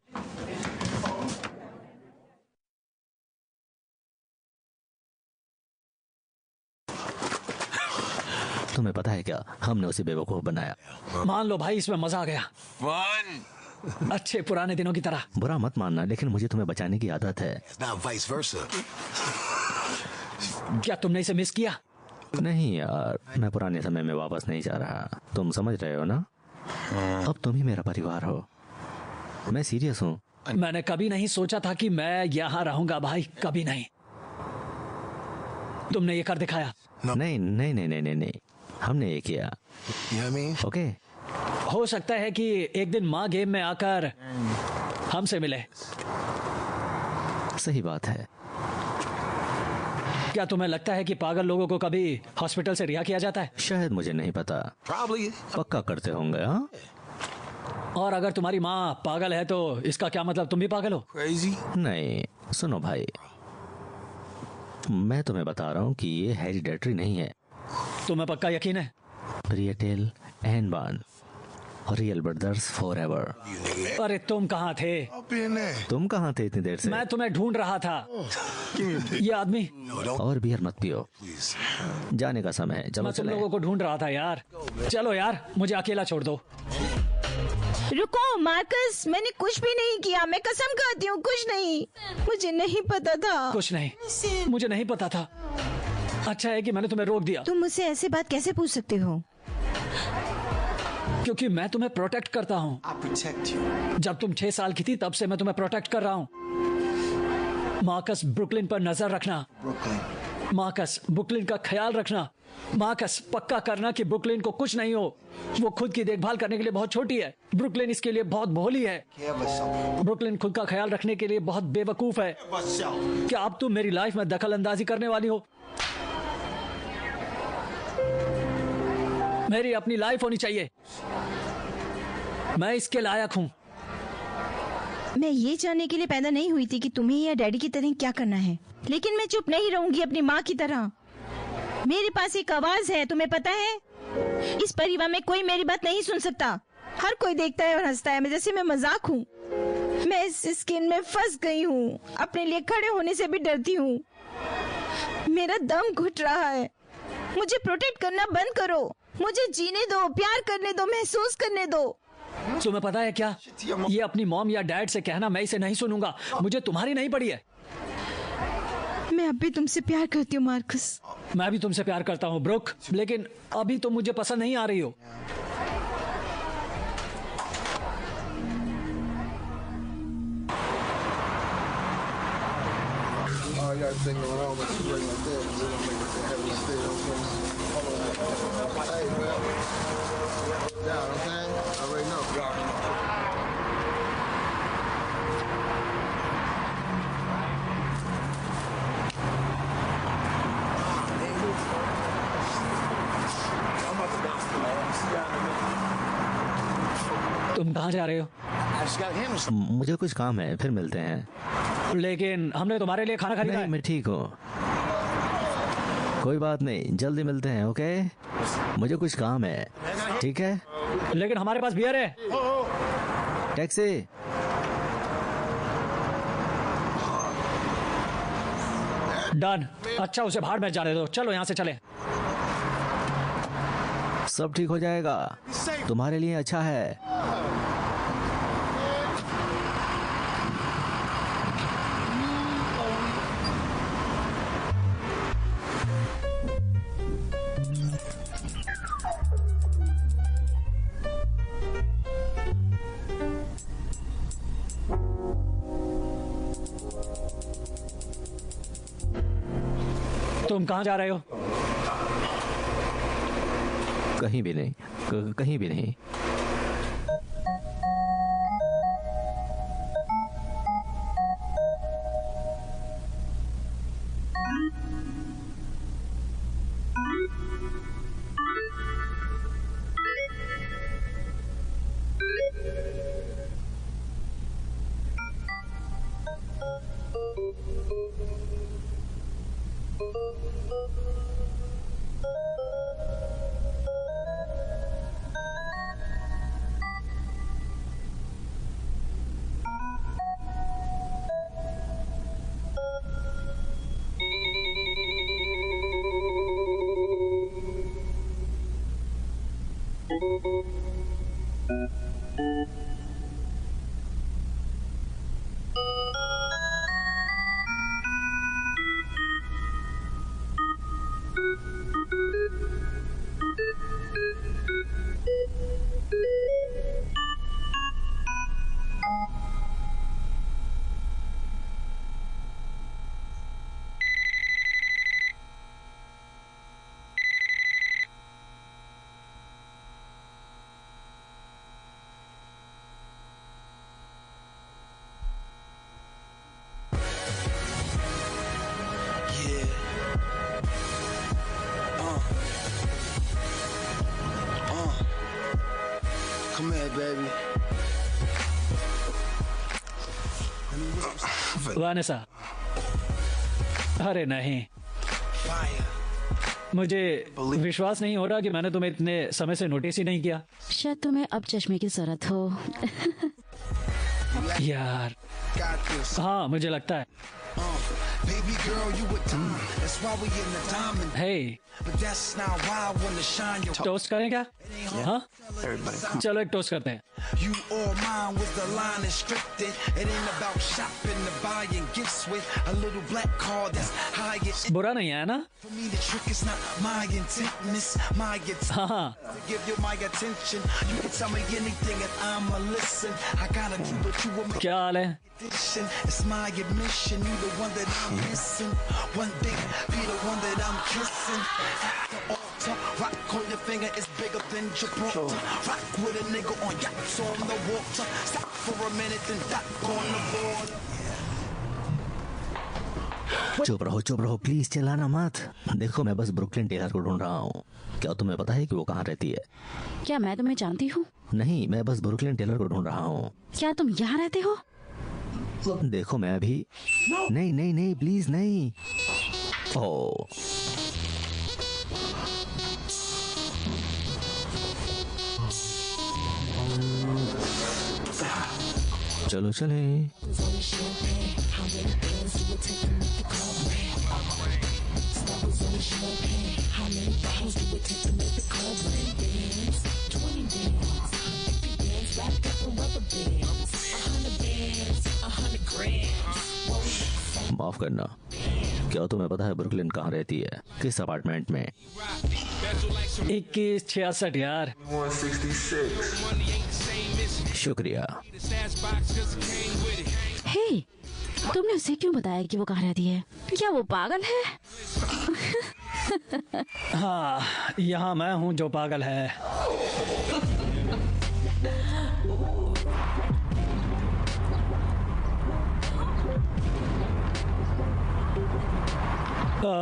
तुम्हें पता है क्या, हमने उसे बेवकूफ बनाया। मान लो भाई, इसमें मजा आ गया। अच्छे पुराने दिनों की तरह। बुरा मत मानना, लेकिन मुझे तुम्हें बचाने की आदत है। क्या तुमने इसे मिस किया? नहीं यार, मैं पुराने समय में वापस नहीं जा रहा। तुम समझ रहे हो ना? अब तुम ही मेरा परिवार हो। मैं सीरियस हूँ। मैंने कभी नहीं सोचा था कि मैं यहाँ रहूंगा भाई, कभी नहीं। तुमने ये कर दिखाया। नहीं नहीं नहीं नहीं नहीं, हमने ये किया। ओके, हो सकता है कि एक दिन माँ गेम में आकर हमसे मिले। सही बात है। क्या तुम्हें लगता है कि पागल लोगों को कभी हॉस्पिटल से रिहा किया जाता है? शायद, मुझे नहीं पता। पक्का करते होंगे। हाँ, और अगर तुम्हारी माँ पागल है तो इसका क्या मतलब तुम भी पागल हो? नहीं, सुनो भाई, मैं तुम्हें बता रहा हूँ कि ये हेरिडेटरी नहीं है। तुम्हें पक्का यकीन है? रियटेल एंड बान, रियल ब्रदर्स फॉरएवर। अरे तुम कहाँ थे? तुम कहाँ थे इतनी देर से? मैं तुम्हें ढूंढ रहा था। ये आदमी। और बियर मत पियो, जाने का समय है। चलो मैं तुम चले। लोगों को ढूंढ रहा था यार। चलो यार, मुझे अकेला छोड़ दो। रुको मार्कस, मैंने कुछ भी नहीं किया, मैं कसम खाती हूँ, कुछ नहीं। मुझे नहीं पता था। कुछ नहीं, मुझे नहीं पता था। अच्छा है कि मैंने तुम्हें रोक दिया। तुम मुझसे ऐसे बात कैसे पूछ सकते हो? क्योंकि मैं तुम्हें प्रोटेक्ट करता हूँ। जब तुम 6 साल की थी तब से मैं तुम्हें प्रोटेक्ट कर रहा हूँ। मार्कस, ब्रुकलिन पर नजर रखना। मार्कस, ब्रुकलिन का ख्याल रखना। मार्कस, पक्का करना कि ब्रुकलिन को कुछ नहीं हो। वो खुद की देखभाल करने के लिए बहुत छोटी है। ब्रुकलिन इसके लिए बहुत भोली है। ब्रुकलिन खुद का ख्याल रखने के लिए बहुत बेवकूफ है। क्या अब तुम मेरी लाइफ में दखल अंदाजी करने वाली हो? मेरी अपनी लाइफ होनी चाहिए, मैं इसके लायक हूं। मैं ये जानने के लिए पैदा नहीं हुई थी कि तुम्हें या डैडी की तरह क्या करना है, लेकिन मैं चुप नहीं रहूंगी अपनी माँ की तरह। मेरे पास एक आवाज है, तुम्हें पता है? इस परिवार में कोई मेरी बात नहीं सुन सकता। हर कोई देखता है और हंसता है, जैसे मैं मजाक हूँ। मैं इस स्किन में फंस गई हूँ, अपने लिए खड़े होने से भी डरती हूँ। मेरा दम घुट रहा है। मुझे प्रोटेक्ट करना बंद करो, मुझे जीने दो, प्यार करने दो, महसूस करने दो। तुम्हें पता है क्या, ये अपनी मॉम या डैड से कहना मैं इसे नहीं सुनूंगा। मुझे तुम्हारी नहीं पड़ी है। मैं अब भी तुमसे प्यार करती हूँ मार्कस। मैं भी तुमसे प्यार करता हूँ ब्रुक, लेकिन अभी तुम मुझे पसंद नहीं आ रही हो। तुम कहाँ जा रहे हो? मुझे कुछ काम है, फिर मिलते हैं। लेकिन हमने तुम्हारे लिए खाना खरीदा नहीं, है। मैं ठीक हूँ, कोई बात नहीं, जल्दी मिलते हैं। ओके, मुझे कुछ काम है, ठीक है? लेकिन हमारे पास बियर है। टैक्सी। डन। अच्छा, उसे भाड़ में जाने दो। चलो यहाँ से चले। सब ठीक हो जाएगा, तुम्हारे लिए अच्छा है। तुम कहाँ जा रहे हो? कहीं भी नहीं, कहीं भी नहीं। Come here, baby. वानिसा, अरे नहीं, मुझे विश्वास नहीं हो रहा कि मैंने तुम्हें इतने समय से नोटिस ही नहीं किया। शायद तुम्हें अब चश्मे की जरूरत हो। यार, हाँ मुझे लगता है। Baby girl, you a dime. That's why we in the diamond. Hey, But that's not why I wanna shine your. Toast करें क्या? हाँ, चलो एक टोस्ट करते हैं। You or mine was the line restricted. It ain't about shopping to buying gifts with a little black card that's higher. बुरा नहीं है ना? For me, the trick is not my intent, miss my intent. हाँ हाँ, To give you my attention. You can tell me anything and I'ma listen. I gotta do what you want me. क्या हाल है? It's my admission. You the one that I'm missing. One day, be the one that I'm kissing. At the altar, rock on your finger is bigger than Gibraltar. Rock with a nigga on yachts on the water. Stop for a minute and dock on the border. चुप रहो please, चिल्लाना मत। देखो, मैं बस Brooklyn Taylor को ढूंढ रहा हूँ। क्या तुम्हें पता है कि वो कहाँ रहती है? क्या मैं तुम्हें जानती हूँ? नहीं, मैं बस ब्रुकलिन टेलर को ढूंढ रहा हूँ। क्या तुम यहाँ रहते हो? देखो, मैं अभी नहीं नहीं नहीं, प्लीज नहीं। ओ, चलो चले। माफ करना। क्या तुम्हें पता है ब्रुकलिन कहाँ रहती है, किस अपार्टमेंट में? 2166 यार। शुक्रिया। हे, तुमने उसे क्यों बताया कि वो कहाँ रहती है? क्या वो पागल है? हाँ, यहाँ मैं हूँ जो पागल है।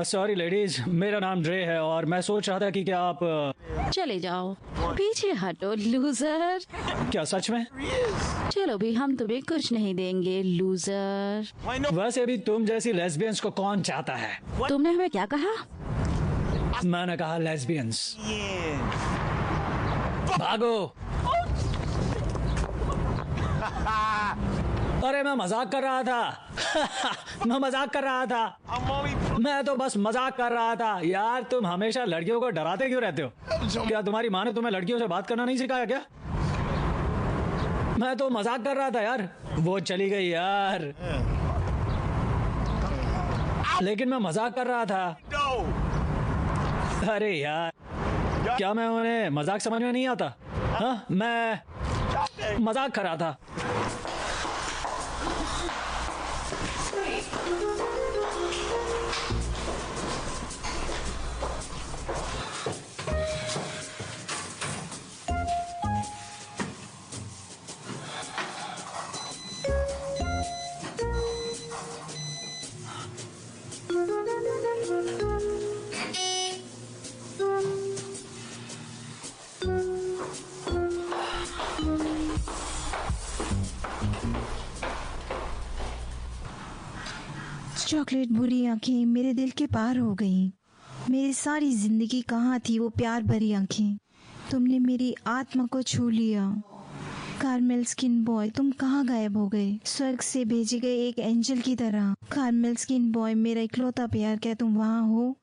सॉरी लेडीज, मेरा नाम ड्रे है और मैं सोच रहा था कि क्या आप चले जाओ, पीछे हटो लूजर। क्या सच में? चलो भी, हम तुम्हें कुछ नहीं देंगे लूजर। वैसे भी तुम जैसी लेस्बियंस को कौन चाहता है? तुमने हमें क्या कहा? मैंने कहा लेस्बियंस। भागो। अरे मैं मजाक कर रहा था। मैं मजाक कर रहा था। मैं तो बस मजाक कर रहा था यार। तुम हमेशा लड़कियों को डराते क्यों रहते हो? क्या तुम्हारी माँ ने तुम्हें लड़कियों से बात करना नहीं सिखाया क्या? मैं तो मजाक कर रहा था यार। वो चली गई यार, लेकिन मैं मजाक कर रहा था। अरे यार, क्या मैं उन्हें मजाक समझ में नहीं आता? हाँ, मैं मजाक कर रहा था। चॉकलेट भूरी आंखें मेरे दिल के पार हो गईं। मेरी सारी जिंदगी कहाँ थी वो प्यार भरी आंखें? तुमने मेरी आत्मा को छू लिया। कार्मेल स्किन बॉय, तुम कहाँ गायब हो गए? स्वर्ग से भेजे गए एक एंजल की तरह। कार्मेल स्किन बॉय, मेरा इकलौता प्यार, क्या तुम वहाँ हो?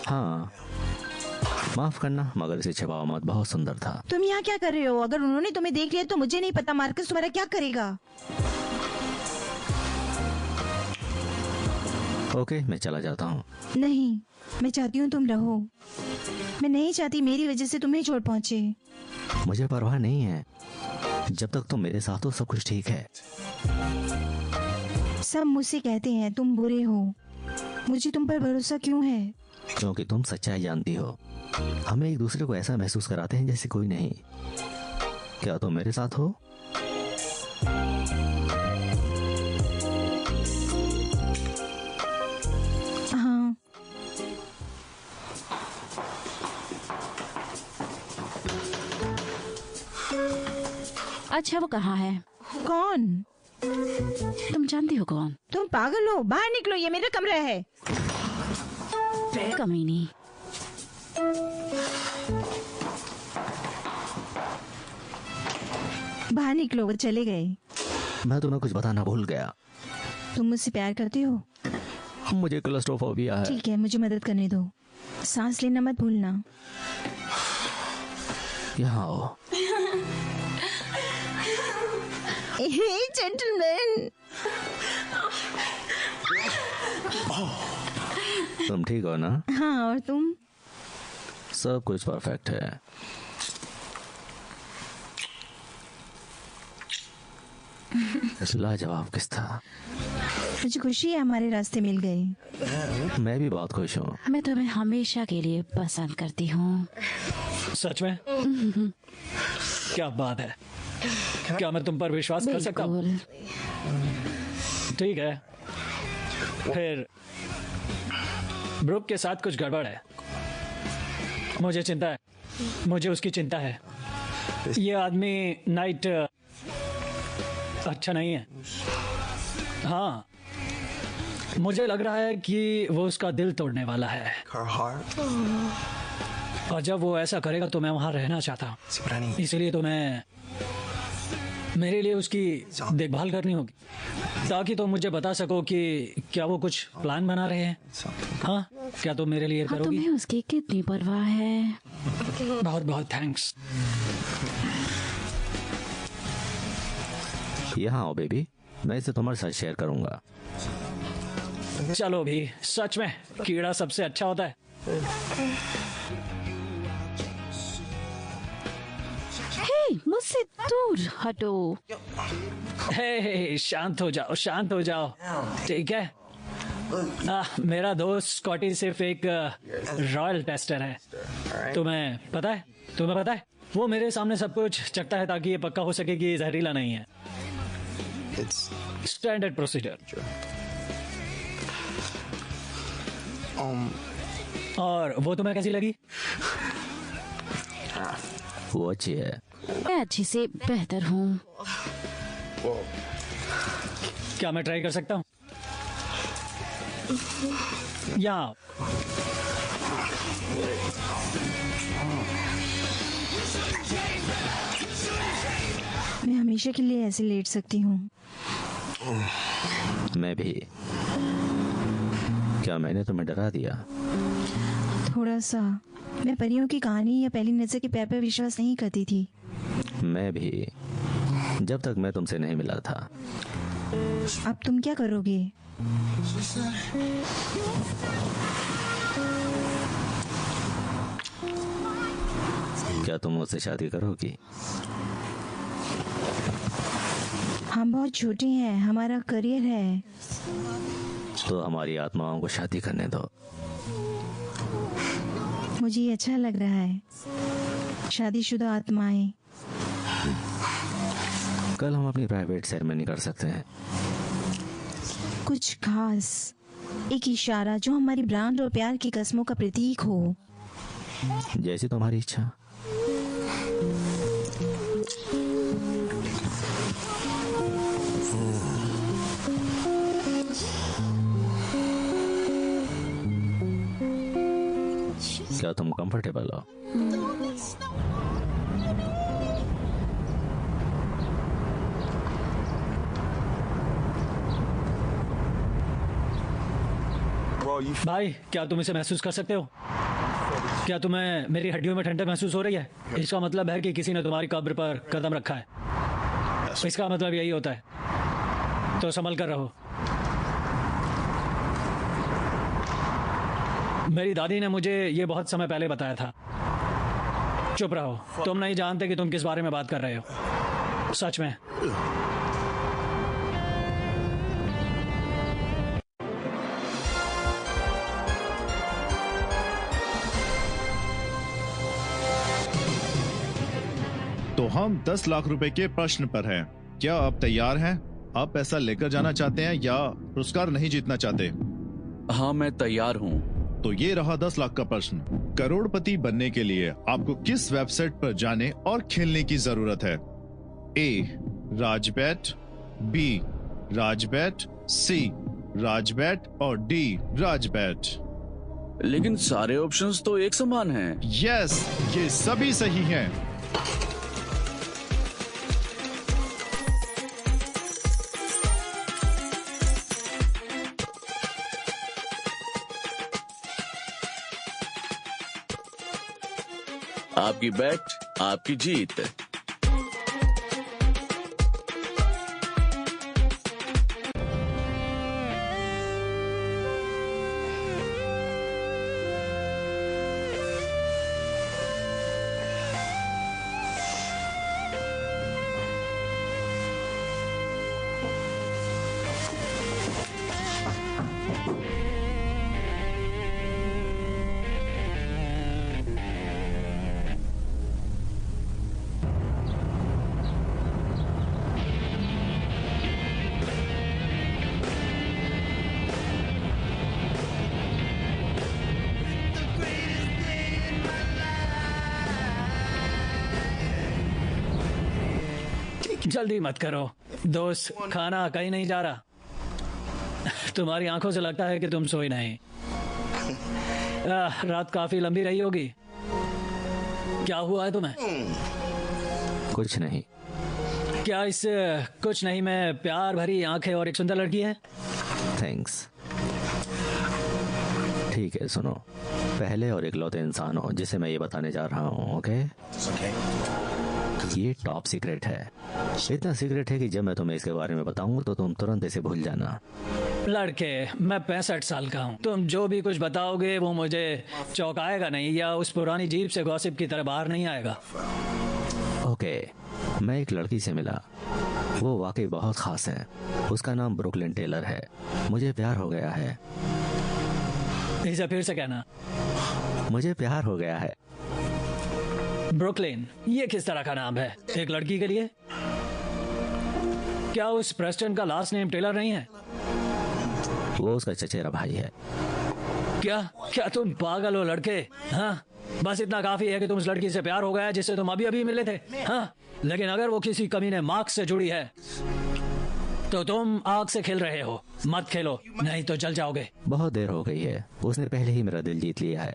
हाँ, माफ करना मगर इसे छिपाओ मत, बहुत सुंदर था। तुम यहाँ क्या कर रहे हो? अगर उन्होंने तुम्हें देख लिया तो मुझे नहीं पता मार्कस तुम्हारा क्या करेगा। ओके, मैं चला जाता हूँ। नहीं, मैं चाहती हूँ तुम रहो। मैं नहीं चाहती मेरी वजह से तुम्हें चोट पहुँचे। मुझे परवाह नहीं है, जब तक तुम मेरे साथ हो सब कुछ ठीक है। सब मुझसे कहते हैं तुम बुरे हो। मुझे तुम पर भरोसा क्यों है? क्योंकि तुम सच्चाई जानती हो। हमें एक दूसरे को ऐसा महसूस कराते हैं जैसे कोई नहीं। क्या तुम मेरे साथ हो? हाँ। अच्छा, वो कहाँ है? कौन? तुम जानती हो कौन? तुम पागल हो? बाहर निकलो, ये मेरा कमरा है। कमीनी। बाहर निकलो। वो चले गए। मैं तुम्हें कुछ बताना भूल गया। तुम मुझसे प्यार करते हो? मुझे क्लस्ट्रोफोबिया है। ठीक है, मुझे मदद करने दो। सांस लेना मत भूलना। यहाँ आओ। जेंटलमैन, तुम ठीक हो ना? हाँ, और तुम? सब कुछ परफेक्ट है। लाजवाब किस था। मुझे खुशी है हमारे रास्ते मिल गए। मैं भी बहुत खुश हूँ। मैं तुम्हें हमेशा के लिए पसंद करती हूँ। सच में? क्या बात है। क्या मैं तुम पर विश्वास कर सकता हूँ? ठीक है, फिर ब्रुक के साथ कुछ गड़बड़ है। मुझे चिंता है, मुझे उसकी चिंता है। ये आदमी नाइट अच्छा नहीं है। हाँ, मुझे लग रहा है कि वो उसका दिल तोड़ने वाला है, और जब वो ऐसा करेगा तो मैं वहां रहना चाहता हूँ। इसलिए तो मेरे लिए उसकी देखभाल करनी होगी, ताकि तुम मुझे बता सको कि क्या वो कुछ प्लान बना रहे हैं। हाँ, क्या तुम मेरे लिए करोगी? तुम्हें उसकी कितनी परवाह है। बहुत बहुत थैंक्स। यहाँ आओ बेबी, मैं इसे तुम्हारे साथ शेयर करूंगा। चलो भी, सच में कीड़ा सबसे अच्छा होता है। हे, मुझसे दूर हटो। हे, शांत हो जाओ, शांत हो जाओ, ठीक है। मेरा दोस्त स्कॉटी सिर्फ एक रॉयल टेस्टर है। तुम्हें पता है वो मेरे सामने सब कुछ चखता है ताकि ये पक्का हो सके कि ये जहरीला नहीं है। Standard procedure. और वो तुम्हें कैसी लगी? वो अच्छी है। मैं अच्छी से बेहतर हूँ। क्या मैं ट्राई कर सकता हूँ? यहाँ मैं हमेशा के लिए ऐसे लेट सकती हूँ। मैं भी। क्या मैंने तुम्हें डरा दिया? थोड़ा सा। मैं परियों की कहानी या पहली नजर के प्यार पर विश्वास नहीं करती थी। मैं भी, जब तक मैं तुमसे नहीं मिला था। अब तुम क्या करोगे? क्या तुम मुझसे शादी करोगी? हम बहुत छोटे हैं, हमारा करियर है। तो हमारी आत्माओं को शादी करने दो। मुझे ये अच्छा लग रहा है। शादीशुदा आत्माएं। कल हम अपनी प्राइवेट सेरेमनी कर सकते हैं। कुछ खास, एक इशारा जो हमारी ब्रांड और प्यार की कस्मों का प्रतीक हो। जैसी तुम्हारी इच्छा। क्या तुम कंफर्टेबल हो? भाई, क्या तुम इसे महसूस कर सकते हो? क्या तुम्हें मेरी हड्डियों में ठंडक महसूस हो रही है? इसका मतलब है कि किसी ने तुम्हारी कब्र पर कदम रखा है। इसका मतलब यही होता है। तो संभल कर रहो। मेरी दादी ने मुझे ये बहुत समय पहले बताया था। चुप रहो, तुम नहीं जानते कि तुम किस बारे में बात कर रहे हो। सच में। तो हम 10 लाख रुपए के प्रश्न पर हैं। क्या आप तैयार हैं? आप पैसा लेकर जाना चाहते हैं या पुरस्कार नहीं जीतना चाहते? हाँ, मैं तैयार हूँ। तो ये रहा 10 लाख का प्रश्न। करोड़पति बनने के लिए आपको किस वेबसाइट पर जाने और खेलने की जरूरत है? ए, राजबैट, बी, राजबैट, सी, राजबैट और डी, राजबैट। लेकिन सारे ऑप्शंस तो एक समान हैं। यस, ये सभी सही हैं। आपकी बैट, आपकी जीत। जल्दी मत करो दोस्त, खाना कहीं नहीं जा रहा। तुम्हारी आंखों से लगता है कि तुम सोई नहीं। रात काफी लंबी रही होगी। क्या हुआ है तुम्हें? कुछ नहीं। क्या इस कुछ नहीं में प्यार भरी आंखें और एक सुंदर लड़की है? थैंक्स। ठीक है, सुनो। पहले और इकलौते इंसान हो जिसे मैं ये बताने जा रहा हूँ, ओके? ये टॉप सीक्रेट है। इतना सीक्रेट है कि जब मैं तुम्हें इसके बारे में बताऊंगा तो तुम तुरंत इसे भूल जाना। लड़के, मैं 65 साल का हूँ। तुम जो भी कुछ बताओगे वो मुझे चौंकाएगा नहीं या उस पुरानी जीप से गॉसिप की तरह बाहर नहीं आएगा। ओके, मैं एक लड़की से मिला, वो वाकई बहुत खास है। उसका नाम ब्रुकलिन टेलर है। मुझे प्यार हो गया है। इसे फिर से कहना। मुझे प्यार हो गया है। ब्रुकलिन, ये किस तरह का नाम है एक लड़की के लिए? क्या उस प्रेस्टन का लास्ट नेम टेलर नहीं है? वो उसका चचेरा भाई है। क्या तुम पागल हो लड़के? हाँ, बस इतना काफी है कि तुम उस लड़की से प्यार हो गया जिससे तुम अभी अभी मिले थे। हाँ, लेकिन अगर वो किसी कमीने मार्क्स से जुड़ी है तो तुम आग से खेल रहे हो। मत खेलो, नहीं तो जल जाओगे। बहुत देर हो गई है, उसने पहले ही मेरा दिल जीत लिया है।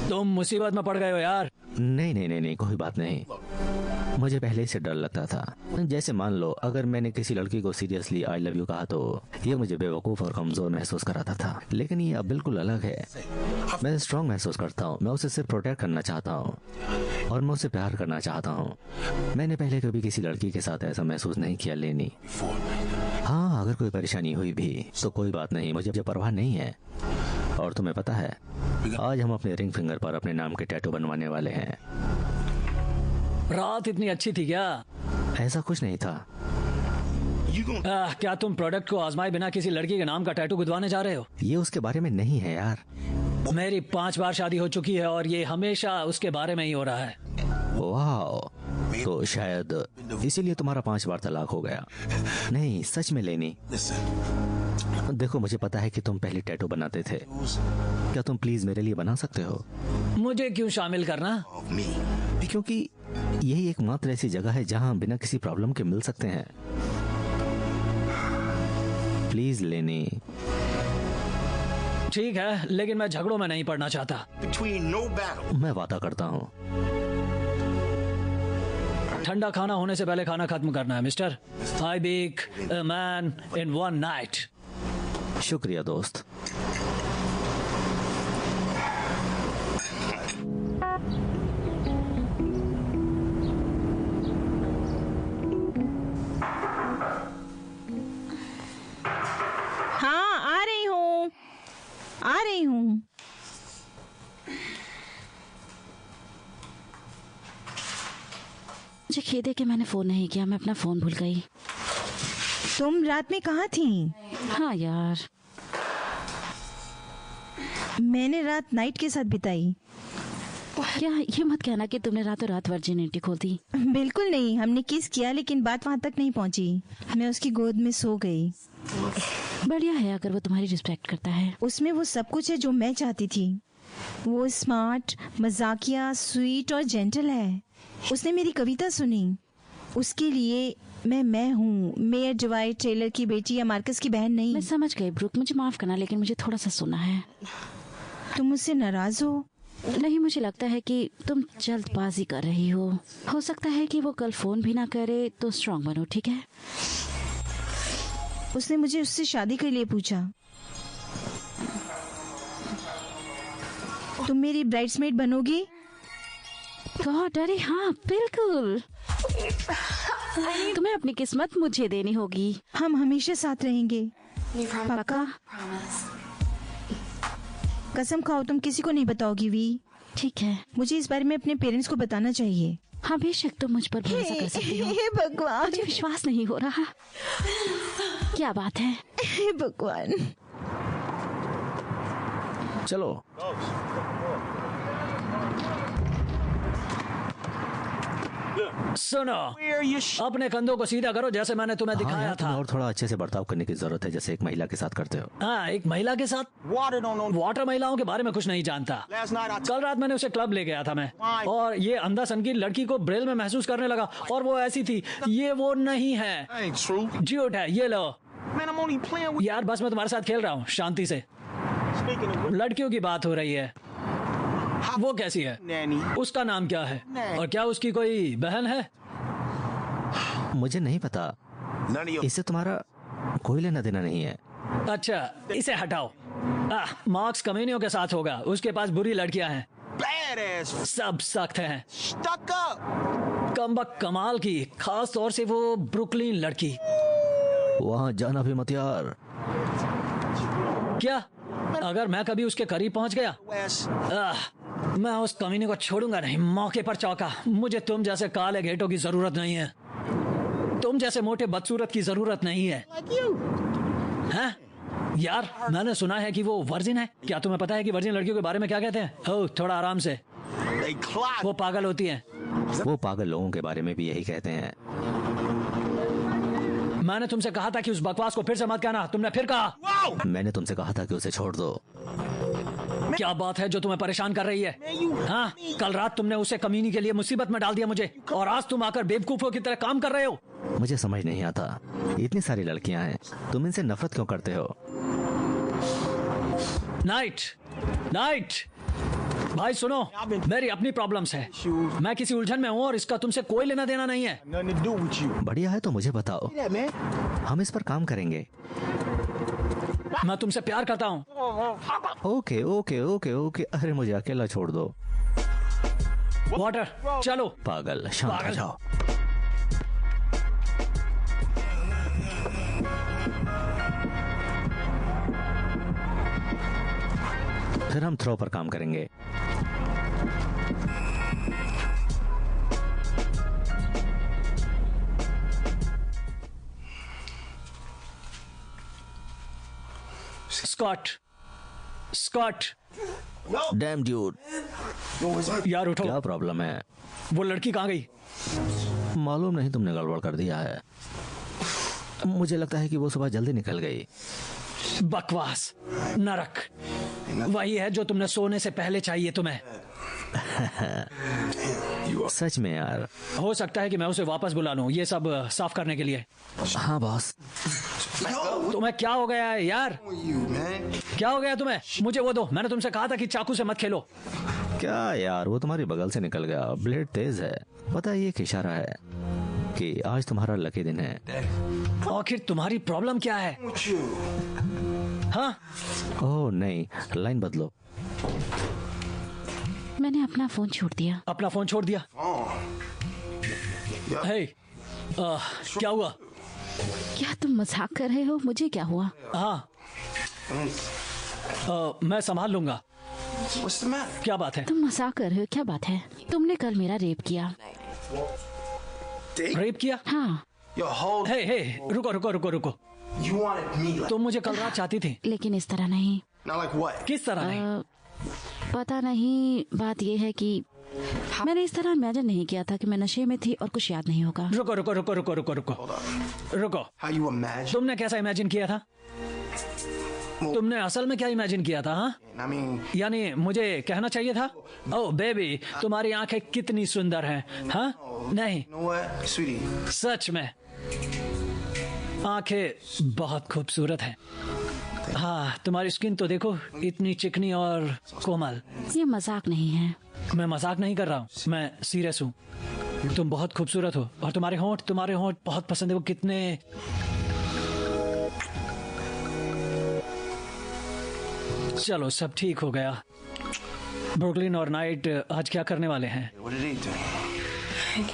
तुम मुसीबत में पड़ गए हो यार। नहीं, कोई बात नहीं। मुझे पहले से डर लगता था। जैसे मान लो अगर मैंने किसी लड़की को सीरियसली आई लव यू कहा तो ये मुझे बेवकूफ और कमजोर महसूस कराता था, लेकिन ये अब बिल्कुल अलग है। मैं स्ट्रांग महसूस करता हूँ। मैं उसे सिर्फ प्रोटेक्ट करना चाहता हूँ और मैं उसे प्यार करना चाहता हूँ। मैंने पहले कभी किसी लड़की के साथ ऐसा महसूस नहीं किया लेनी। हाँ, अगर कोई परेशानी हुई भी तो कोई बात नहीं, मुझे परवाह नहीं है। और तुम्हें पता है, आज हम अपने रिंग फिंगर पर अपने नाम के टैटू बनवाने वाले हैं। रात इतनी अच्छी थी क्या? ऐसा कुछ नहीं था। क्या तुम प्रोडक्ट को आजमाए बिना किसी लड़की के नाम का टैटू गुदवाने जा रहे हो? ये उसके बारे में नहीं है यार। मेरी 5 बार शादी हो चुकी है और ये हमेशा उसके बारे में ही हो रहा है। वाह, तो शायद इसीलिए तुम्हारा 5 बार तलाक हो गया। नहीं, सच में लेनी। देखो, मुझे पता है कि तुम पहले टैटू बनाते थे। क्या तुम प्लीज मेरे लिए बना सकते हो? मुझे क्यों शामिल करना? क्योंकि यही एकमात्र ऐसी जगह है जहां बिना किसी प्रॉब्लम के मिल सकते हैं। प्लीज लेनी। ठीक है, लेकिन मैं झगड़ों में नहीं पड़ना चाहता। मैं वादा करता हूँ। ठंडा खाना होने से पहले खाना खत्म करना है mister. I bake a man in 1 night. शुक्रिया दोस्त। हाँ, आ रही हूँ। मुझे खेद है कि मैंने फोन नहीं किया। मैं अपना फोन भूल गई। तुम रात में कहाँ थी? हाँ यार, मैंने रात नाइट के साथ बिताई। क्या ये मत कहना कि तुमने रातों रात वर्जिनिटी खो दी। बिल्कुल नहीं, हमने किस किया लेकिन बात वहाँ तक नहीं पहुँची। मैं उसकी गोद में सो गई। बढ़िया है अगर वो तुम्हारी रिस्पेक्ट करता है। उसमें वो सब कुछ है जो मैं चाहती थी। वो स्मार्ट, मजाकिया, स्वीट और जेंटल है। उसने मेरी कविता सुनी। उसके लिए मैं हूँ, मेयर डिवाइड टेलर की बेटी या मार्कस की बहन नहीं। मैं समझ गई ब्रुक, मुझे माफ करना लेकिन मुझे थोड़ा सा सुना है। तुम मुझसे नाराज हो? नहीं, मुझे लगता है कि तुम जल्दबाजी कर रही हो सकता है कि वो कल फोन भी ना करे, तो स्ट्रांग बनो, ठीक है? उसने मुझे उससे शादी के लिए पूछा। तुम मेरी ब्राइड्समेड बनोगी? गॉड, अरे हाँ बिल्कुल। तुम्हें अपनी किस्मत मुझे देनी होगी। हम हमेशा साथ रहेंगे। पक्का? कसम खाओ तुम किसी को नहीं बताओगी वी। ठीक है। मुझे इस बारे में अपने पेरेंट्स को बताना चाहिए। हाँ बेशक, तुम मुझ पर भरोसा कर सकती हो। हे भगवान, मुझे विश्वास नहीं हो रहा। क्या बात है? हे भगवान। चलो। सुनो, अपने कंधों को सीधा करो जैसे मैंने तुम्हें दिखाया था। और थोड़ा अच्छे से बर्ताव करने की जरूरत है, जैसे एक महिला के साथ करते हो। हाँ, एक महिला के साथ? वाटर महिलाओं के बारे में कुछ नहीं जानता। कल रात मैंने उसे क्लब ले गया था मैं, और ये अंधा सन की लड़की को ब्रेल में महसूस करने लगा, और वो ऐसी थी। ये वो नहीं है, झूठ है। ये लो यार, बस मैं तुम्हारे साथ खेल रहा हूँ, शांति से। लड़कियों की बात हो रही है। वो कैसी है? उसका नाम क्या है? और क्या उसकी कोई बहन है? मुझे नहीं पता, इससे तुम्हारा कोई लेना देना नहीं है। अच्छा, इसे हटाओ। मार्क्स कम्युनियों के साथ होगा। उसके पास बुरी लड़कियां हैं, सब सख्त हैं, कमबख्त कमाल की, खास तौर से वो ब्रुकलिन लड़की। वहाँ जाना भी मत यार। क्या? अगर मैं कभी उसके करीब पहुंच गया, मैं उस कमीने को छोड़ूंगा नहीं। मौके पर चौका। मुझे तुम जैसे काले घेटों की जरूरत नहीं है। तुम जैसे मोटे बदसूरत की जरूरत नहीं है। हैं? यार, मैंने सुना है कि वो वर्जिन है। क्या तुम्हें पता है कि वर्जिन लड़कियों के बारे में क्या कहते हैं? ओ, थोड़ा आराम से। वो पागल होती हैं। वो पागल लोगों के बारे में भी यही कहते हैं। मैंने तुमसे कहा था कि उस बकवास को फिर से मत कहना। तुमने फिर कहा। मैंने तुमसे कहा था कि उसे छोड़ दो। क्या बात है जो तुम्हें परेशान कर रही है? हाँ, कल रात तुमने उसे कमीनी के लिए मुसीबत में डाल दिया मुझे, और आज तुम आकर बेवकूफों की तरह काम कर रहे हो। मुझे समझ नहीं आता, इतनी सारी लड़कियां हैं, तुम इनसे नफरत क्यों करते हो? नाइट भाई सुनो, मेरी अपनी प्रॉब्लम्स है। मैं किसी उलझन में हूँ और इसका तुमसे कोई लेना देना नहीं है। बढ़िया है तो मुझे बताओ, हम इस पर काम करेंगे। मैं तुमसे प्यार करता हूँ। ओके ओके ओके ओके, अरे मुझे अकेला छोड़ दो। वाटर, चलो। पागल, शांत हो जाओ। फिर हम थ्रो पर काम करेंगे। स्कॉट। Dam dude. यार उठो। क्या प्रॉब्लम है? वो लड़की कहाँ गई? मालूम नहीं, तुमने गड़बड़ कर दिया है। मुझे लगता है कि वो सुबह जल्दी निकल गई। बकवास, नरक। वही है जो तुमने सोने से पहले चाहिए तुम्हें। सच में यार। हो सकता है कि मैं उसे वापस बुला लूं ये सब साफ करने के लिए। हाँ बॉस। तुम्हें क्या हो गया है यार? क्या हो गया तुम्हें? मुझे वो दो। मैंने तुमसे कहा था कि चाकू से मत खेलो। क्या यार, वो तुम्हारी बगल से निकल गया। ब्लेड तेज है। पता है, ये एक इशारा है कि आज तुम्हारा लकी दिन है। आखिर तुम्हारी प्रॉब्लम क्या है? हाँ? ओह नहीं, लाइन बदलो। मैंने अपना फोन छोड़ दिया। अपना फोन छोड़ दिया? हे, क्या हुआ? क्या तुम मजाक कर रहे हो? मुझे क्या हुआ? हाँ, मैं संभाल लूंगा। क्या बात है? तुम मजाक कर रहे हो? क्या बात है? तुमने कल मेरा रेप किया। रेप किया? हाँ। हे, रुको। तुम मुझे कल रात चाहती थी, लेकिन इस तरह नहीं। किस तरह नहीं? पता नहीं, बात यह है कि मैंने इस तरह इमेजिन नहीं किया था कि मैं नशे में थी और कुछ याद नहीं होगा। रुको। तुमने कैसा इमेजिन किया था? तुमने असल में क्या इमेजिन किया था? हाँ, यानी मुझे कहना चाहिए था, ओह बेबी तुम्हारी आंखें कितनी सुंदर हैं। हाँ, नहीं, सच में आंखें बहुत खूबसूरत हैं। हाँ, तुम्हारी स्किन तो देखो, इतनी चिकनी और कोमल। ये मजाक नहीं है। मैं मजाक नहीं कर रहा हूँ, मैं सीरियस हूँ। तुम बहुत खूबसूरत हो और तुम्हारे होंठ बहुत पसंद है। वो कितने चलो, सब ठीक हो गया। ब्रुकलिन और नाइट आज क्या करने वाले हैं?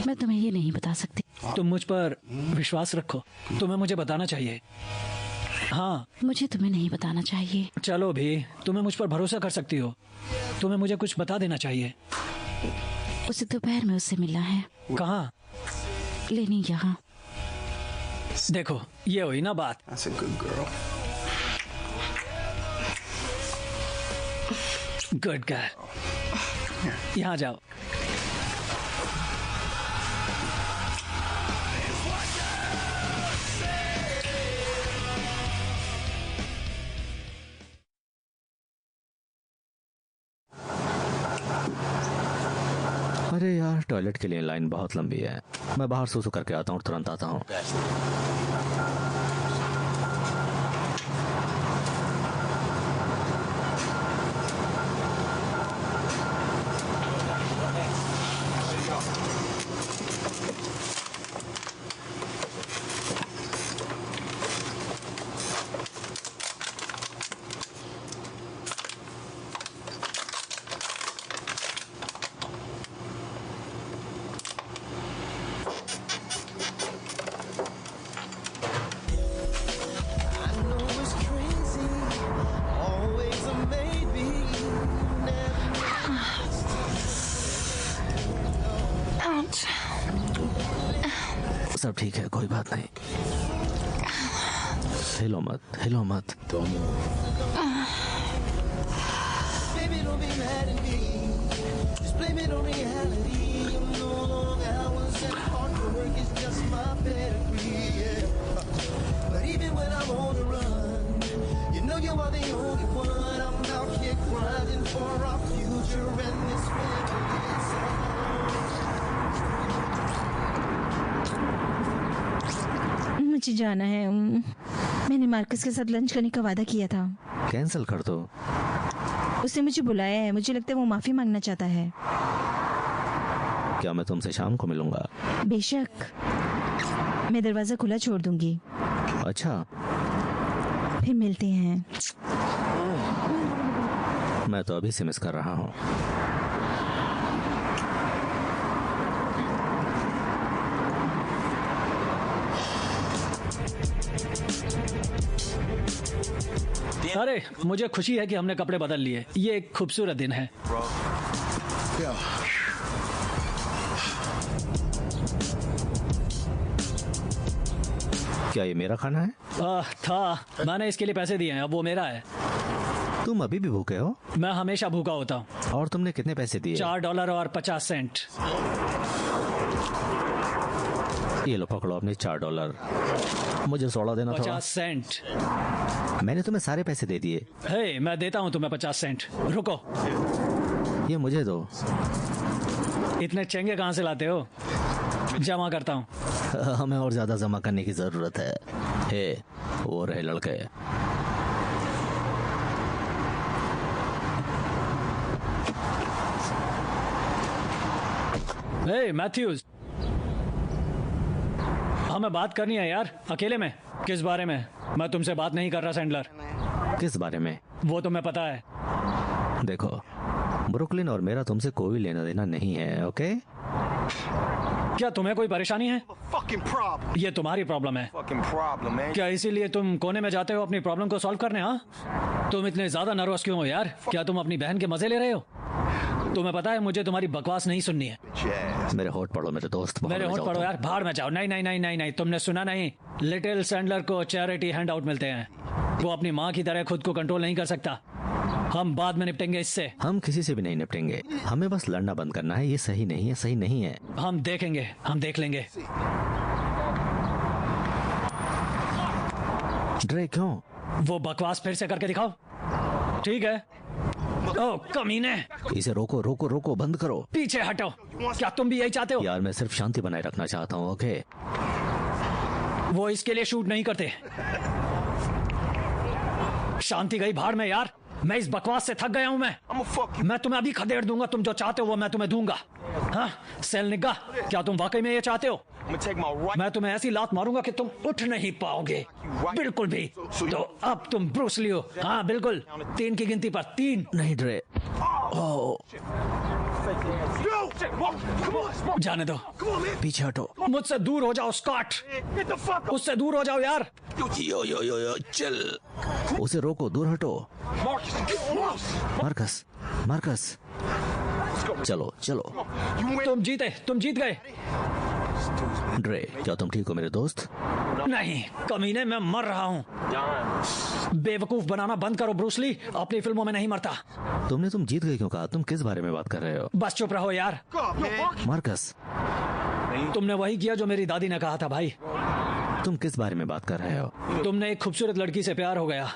मैं तुम्हें ये नहीं बता सकती। तुम मुझ पर विश्वास रखो, तुम्हें मुझे बताना चाहिए। हाँ, मुझे तुम्हें नहीं बताना चाहिए। चलो भी, तुम्हें मुझ पर भरोसा कर सकती हो। तुम्हें मुझे कुछ बता देना चाहिए। उसे दोपहर में उससे मिलना है। कहाँ? लेनी यहाँ। देखो, ये हुई ना बात। गुड गर्ल, यहाँ जाओ। अरे यार, टॉयलेट के लिए लाइन बहुत लंबी है। मैं बाहर सूसू करके आता हूँ, तुरंत आता हूँ। सब ठीक है, कोई बात नहीं। हिलो मत, हिलो मत। Baby, don't be mad at me. Just blame it on reality. I'm no longer how I said hard work is just my pedigree. Yeah. But even when I'm on the run, you know you are the only one. I'm out here grinding for our future and this family. मुझे जाना है। मैंने Marcus के साथ lunch करने का वादा किया था। कैंसिल कर दो। उसने मुझे बुलाया है, मुझे लगता है वो माफी मांगना चाहता है। क्या मैं तुमसे शाम को मिलूंगा? बेशक, मैं दरवाजा खुला छोड़ दूंगी। अच्छा, फिर मिलते हैं। मैं तो अभी से मिस कर रहा हूँ। अरे मुझे खुशी है कि हमने कपड़े बदल लिए। ये एक खूबसूरत दिन है। क्या ये मेरा खाना है? था, मैंने इसके लिए पैसे दिए हैं, अब वो मेरा है। तुम अभी भी भूखे हो? मैं हमेशा भूखा होता हूँ। और तुमने कितने पैसे दिए? $4 और 50 सेंट। ये लो पकड़ो अपने $4। मुझे सोडा देना था। 50 सेंट। मैंने तुम्हें सारे पैसे दे दिए। हे, मैं देता हूँ तुम्हें 50 सेंट। रुको, ये मुझे दो। इतने चेंगे कहाँ से लाते हो? जमा करता हूँ। हमें और ज्यादा जमा करने की जरूरत है। हे, वो रहे लड़के। हे मैथ्यूज, हमें बात करनी है यार, अकेले में। किस बारे में? मैं तुमसे बात नहीं कर रहा सैंडलर। किस बारे में? वो तुम्हें पता है। देखो, ब्रुकलिन और मेरा तुमसे कोई लेना देना नहीं है, ओके? क्या तुम्हें कोई परेशानी है? ये तुम्हारी प्रॉब्लम है। क्या इसीलिए तुम कोने में जाते हो अपनी प्रॉब्लम को सॉल्व करने? हाँ, तुम इतने ज्यादा नर्वस क्यों हो यार? क्या तुम अपनी बहन के मजे ले रहे हो? तुम्हें पता है मुझे तुम्हारी बकवास नहीं सुननी है। मेरे होठ पढ़ो मेरे दोस्त। मेरे होठ पढ़ो यार, भाड़ में जाओ। नहीं नहीं नहीं नहीं नहीं, तुमने सुना नहीं? लिटिल सैंडलर को चैरिटी हैंड आउट मिलते हैं। वो अपनी माँ की तरह खुद को कंट्रोल नहीं कर सकता। हम बाद में निपटेंगे इससे। हम किसी से भी नहीं निपटेंगे। हमें बस लड़ना बंद करना है। ये सही नहीं है, सही नहीं है। हम देखेंगे, हम देख लेंगे। ड्रे, क्यों? वो बकवास फिर से करके दिखाओ। ठीक है। ओ कमीने, इसे रोको रोको रोको, बंद करो। पीछे हटो। क्या तुम भी यही चाहते हो? यार मैं सिर्फ शांति बनाए रखना चाहता हूँ, ओके? वो इसके लिए शूट नहीं करते। शांति गई भाड़ में यार। मैं इस बकवास से थक गया हूँ। मैं तुम्हें अभी खदेड़ दूंगा। तुम जो चाहते हो वो मैं तुम्हें दूंगा। हाँ सेल निग्गा, क्या तुम वाकई में ये चाहते हो? मैं तुम्हें ऐसी लात मारूंगा कि तुम उठ नहीं पाओगे बिल्कुल भी। तो अब तुम ब्रूस ली हो। हाँ बिल्कुल, 3 की गिनती पर 3। नहीं ड्रे, जाने दो। पीछे हटो। मुझसे दूर हो जाओ स्कॉट। उससे दूर हो जाओ यार। यो यो यो यो, चल। उसे रोको, दूर हटो। मार्कस, मार्कस, चलो चलो। तुम जीते, तुम जीत गए। ड्रे, क्या तुम ठीक हो मेरे दोस्त? नहीं कमीने, मैं मर रहा हूँ। बेवकूफ बनाना बंद करो ब्रूस ली, अपनी फिल्मों में नहीं मरता। तुम जीत गए क्यों कहा? तुम किस बारे में बात कर रहे हो? बस चुप रहो यार। मार्कस, तुमने वही किया जो मेरी दादी ने कहा था भाई। तुम किस बारे में बात कर रहे हो? तुमने एक खूबसूरत लड़की से प्यार हो गया,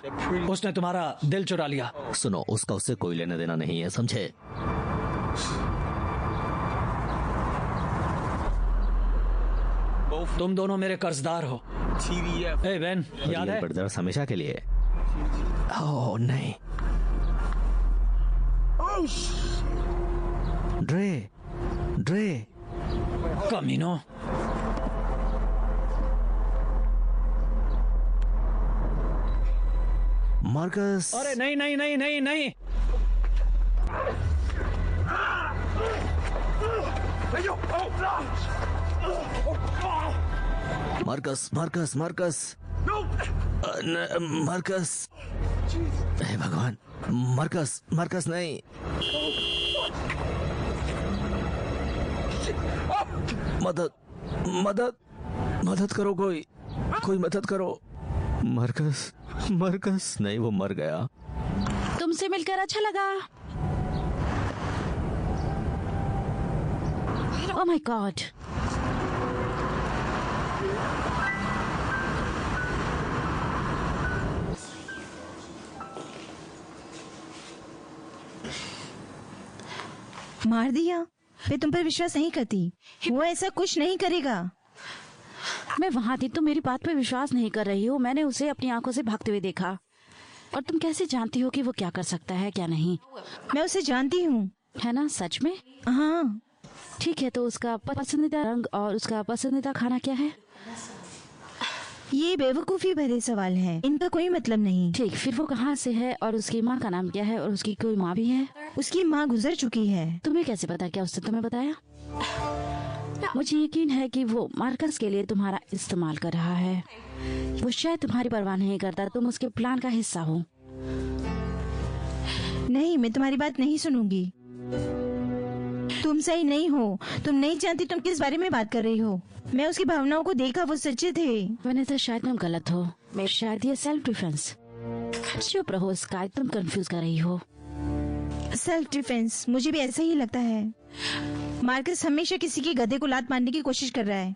उसने तुम्हारा दिल चुरा लिया। सुनो, उसका उससे कोई लेना देना नहीं है, समझे? तुम दोनों मेरे कर्जदार हो। ए बेन, याद है? ब्रदर्स हमेशा के लिए। ओह नहीं। ड्रे, ड्रे, कमीनो। मार्कस। अरे नहीं नहीं नहीं नहीं नहीं। Marcus, Marcus, Marcus, Marcus. हे भगवान, मार्कस, मार्कस नहीं। मदद, मदद, मदद करो, कोई मदद करो। मरकस नहीं, वो मर गया। तुमसे मिलकर अच्छा लगा। Oh my God. मार दिया? मैं तुम पर विश्वास नहीं करती, वो ऐसा कुछ नहीं करेगा। मैं वहां थी, तुम मेरी बात पे विश्वास नहीं कर रही हो। मैंने उसे अपनी आंखों से भागते हुए देखा। और तुम कैसे जानती हो कि वो क्या कर सकता है क्या नहीं? मैं उसे जानती हूँ। है ना? सच में? हाँ। ठीक है, तो उसका पसंदीदा रंग और उसका पसंदीदा खाना क्या है? ये बेवकूफी भरे सवाल हैं, इनका कोई मतलब नहीं। ठीक, फिर वो कहाँ से है और उसकी माँ का नाम क्या है और उसकी कोई माँ भी है? उसकी माँ गुजर चुकी है। तुम्हें कैसे पता? क्या उसने तुम्हें बताया? मुझे यकीन है कि वो मार्कस के लिए तुम्हारा इस्तेमाल कर रहा है। वो शायद तुम्हारी परवाह नहीं करता, तुम उसके प्लान का हिस्सा हो। नहीं, मैं तुम्हारी बात नहीं सुनूंगी। तुम सही नहीं हो, तुम नहीं जानती तुम किस बारे में बात कर रही हो। मैं उसकी भावनाओं को देखा, वो सच्चे थे। वनीता, शायद तुम गलत हो। शायद ये सेल्फ डिफेंस। चुप रहो स्काई, तुम कंफ्यूज कर रही हो। Self defence? मुझे भी ऐसा ही लगता है। मार्कस हमेशा किसी के गधे को लात मारने की कोशिश कर रहा है।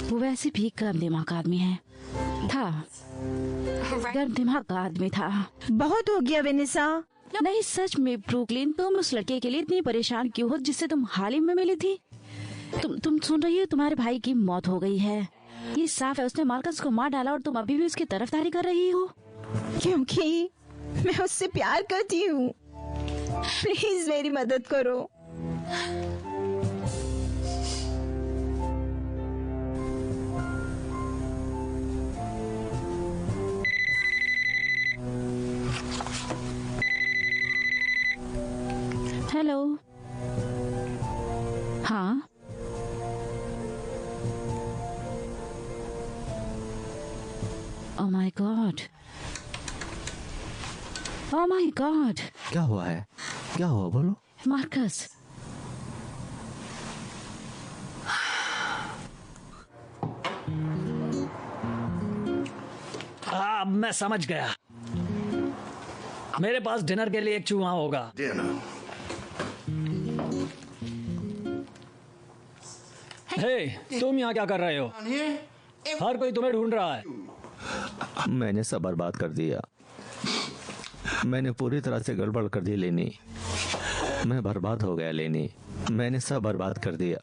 वो वैसे भी गर्म दिमाग का आदमी है। गर्म दिमाग का आदमी था। बहुत हो गया वेनेसा। नहीं, सच में ब्रुकलिन, तुम उस लड़के के लिए इतनी परेशान क्यों हो जिससे तुम हाल ही में मिली थी? तुम सुन रही हो? तुम्हारे भाई की मौत हो गई है। ये साफ है, उसने मार्कस को मार डाला और तुम अभी भी उसकी तरफदारी कर रही हो। क्योंकि मैं उससे प्यार करती हूँ। प्लीज मेरी मदद करो। हेलो। हाँ, oh my God, oh my God. क्या हुआ है? क्या हुआ, बोलो। मार्कस, मैं समझ गया। मेरे पास डिनर के लिए एक चूहा होगा। हे, तुम यहाँ क्या कर रहे हो? हर कोई तुम्हें ढूंढ रहा है। मैंने सब बर्बाद कर दिया। मैंने पूरी तरह से गड़बड़ कर दी लेनी। मैं बर्बाद हो गया लेनी। मैंने सब बर्बाद कर दिया।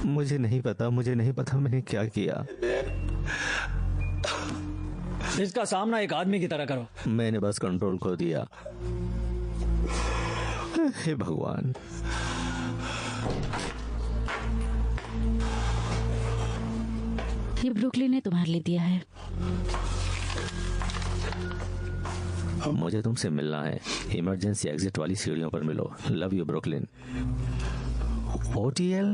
मुझे नहीं पता मैंने क्या किया। इसका सामना एक आदमी की तरह करो। मैंने बस कंट्रोल खो दिया। हे भगवान। ये ब्रुकलिन ने तुम्हारे लिए दिया है। मुझे तुमसे मिलना है। इमरजेंसी एग्जिट वाली सीढ़ियों पर मिलो। Love you Brooklyn. OTL?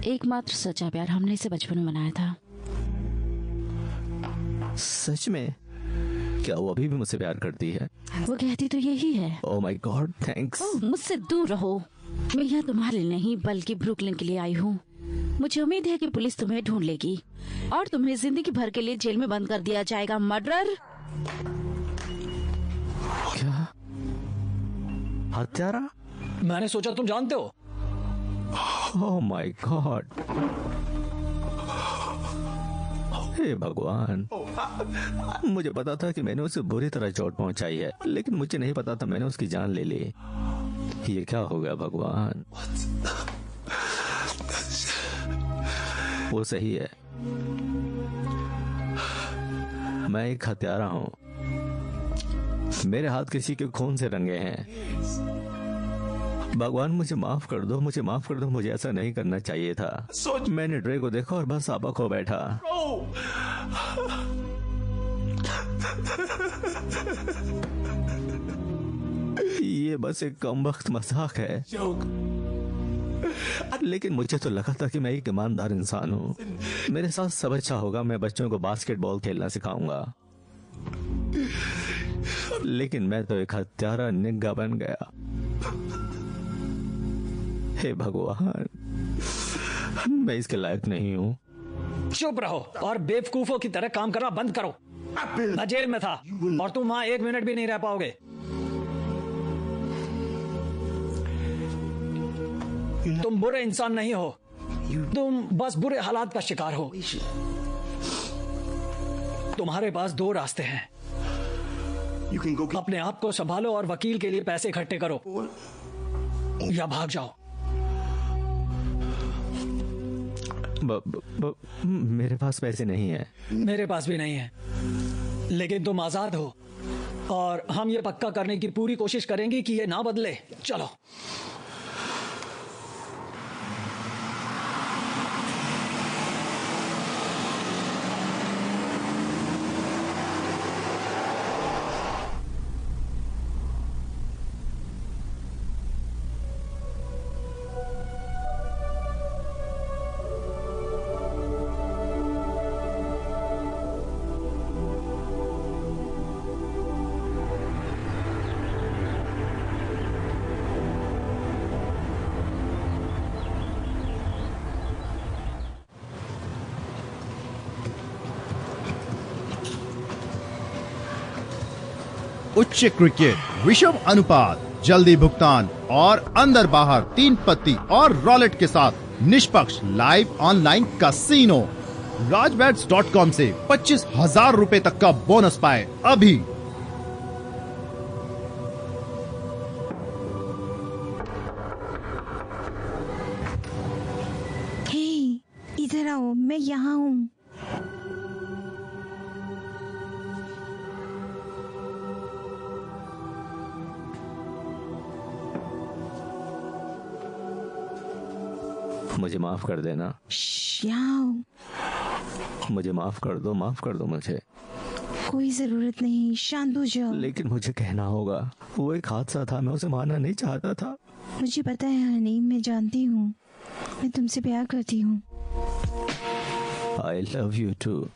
एकमात्र सच्चा प्यार, हमने इसे बचपन में बनाया था। सच में? क्या वो अभी भी मुझसे प्यार करती है? वो कहती तो यही है। Oh my God, thanks. मुझसे दूर रहो। मैं यहाँ तुम्हारे लिए नहीं बल्कि ब्रुकलिन के लिए आई हूँ। मुझे उम्मीद है कि पुलिस तुम्हें ढूंढ लेगी और तुम्हें जिंदगी भर के लिए जेल में बंद कर दिया जाएगा। मर्डरर। क्या? हत्यारा? मैंने सोचा तुम जानते हो। Oh my God. हे भगवान। मुझे पता था कि मैंने उसे बुरी तरह चोट पहुंचाई है, लेकिन मुझे नहीं पता था मैंने उसकी जान ले ली। ये क्या हो गया भगवान? वो सही है, मैं एक हत्यारा हूं। मेरे हाथ किसी के खून से रंगे हैं। भगवान मुझे माफ कर दो, मुझे माफ कर दो। मुझे ऐसा नहीं करना चाहिए था। मैंने ड्रे को देखा और बस आपा खो बैठा। ये बस एक कमबख्त मजाक है, लेकिन मुझे तो लगा था कि मैं एक ईमानदार इंसान हूँ। मेरे साथ सब अच्छा होगा। मैं बच्चों को बास्केटबॉल खेलना सिखाऊंगा, लेकिन मैं तो एक हत्यारा निग्गा बन गया। हे भगवान। मैं इसके लायक नहीं हूँ। चुप रहो और बेवकूफों की तरह काम करना बंद करो। मैं जेल में था और तुम वहां 1 मिनट भी नहीं रह पाओगे। तुम बुरे इंसान नहीं हो, तुम बस बुरे हालात का शिकार हो। तुम्हारे पास 2 रास्ते हैं, अपने आप को संभालो और वकील के लिए पैसे इकट्ठे करो, या भाग जाओ। मेरे पास पैसे नहीं है। मेरे पास भी नहीं है, लेकिन तुम आजाद हो और हम ये पक्का करने की पूरी कोशिश करेंगे कि ये ना बदले। चलो। उच्च क्रिकेट, विषम अनुपात, जल्दी भुगतान और अंदर बाहर 3 पत्ती और रॉलेट के साथ निष्पक्ष लाइव ऑनलाइन कैसीनो। rajbets.com से 25,000 रुपए तक का बोनस पाए अभी। हे, इधर आओ, मैं यहाँ हूँ। मुझे माफ कर देना। मुझे माफ कर दो मुझे। कोई जरूरत नहीं, शांत हो जाओ। लेकिन मुझे कहना होगा, वो एक हादसा था, मैं उसे मारना नहीं चाहता था। मुझे पता है हनी, मैं जानती हूँ, मैं तुमसे प्यार करती हूँ। I love you too.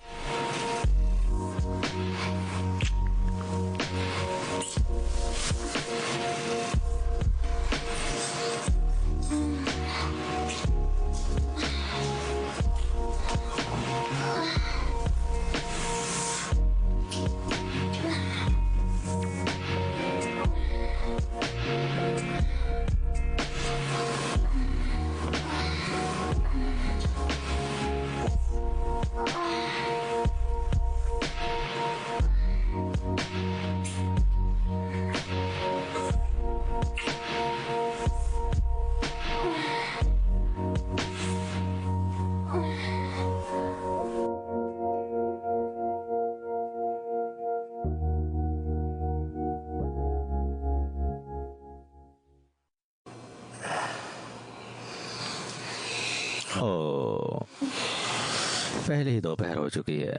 पहले ही दोपहर हो चुकी है।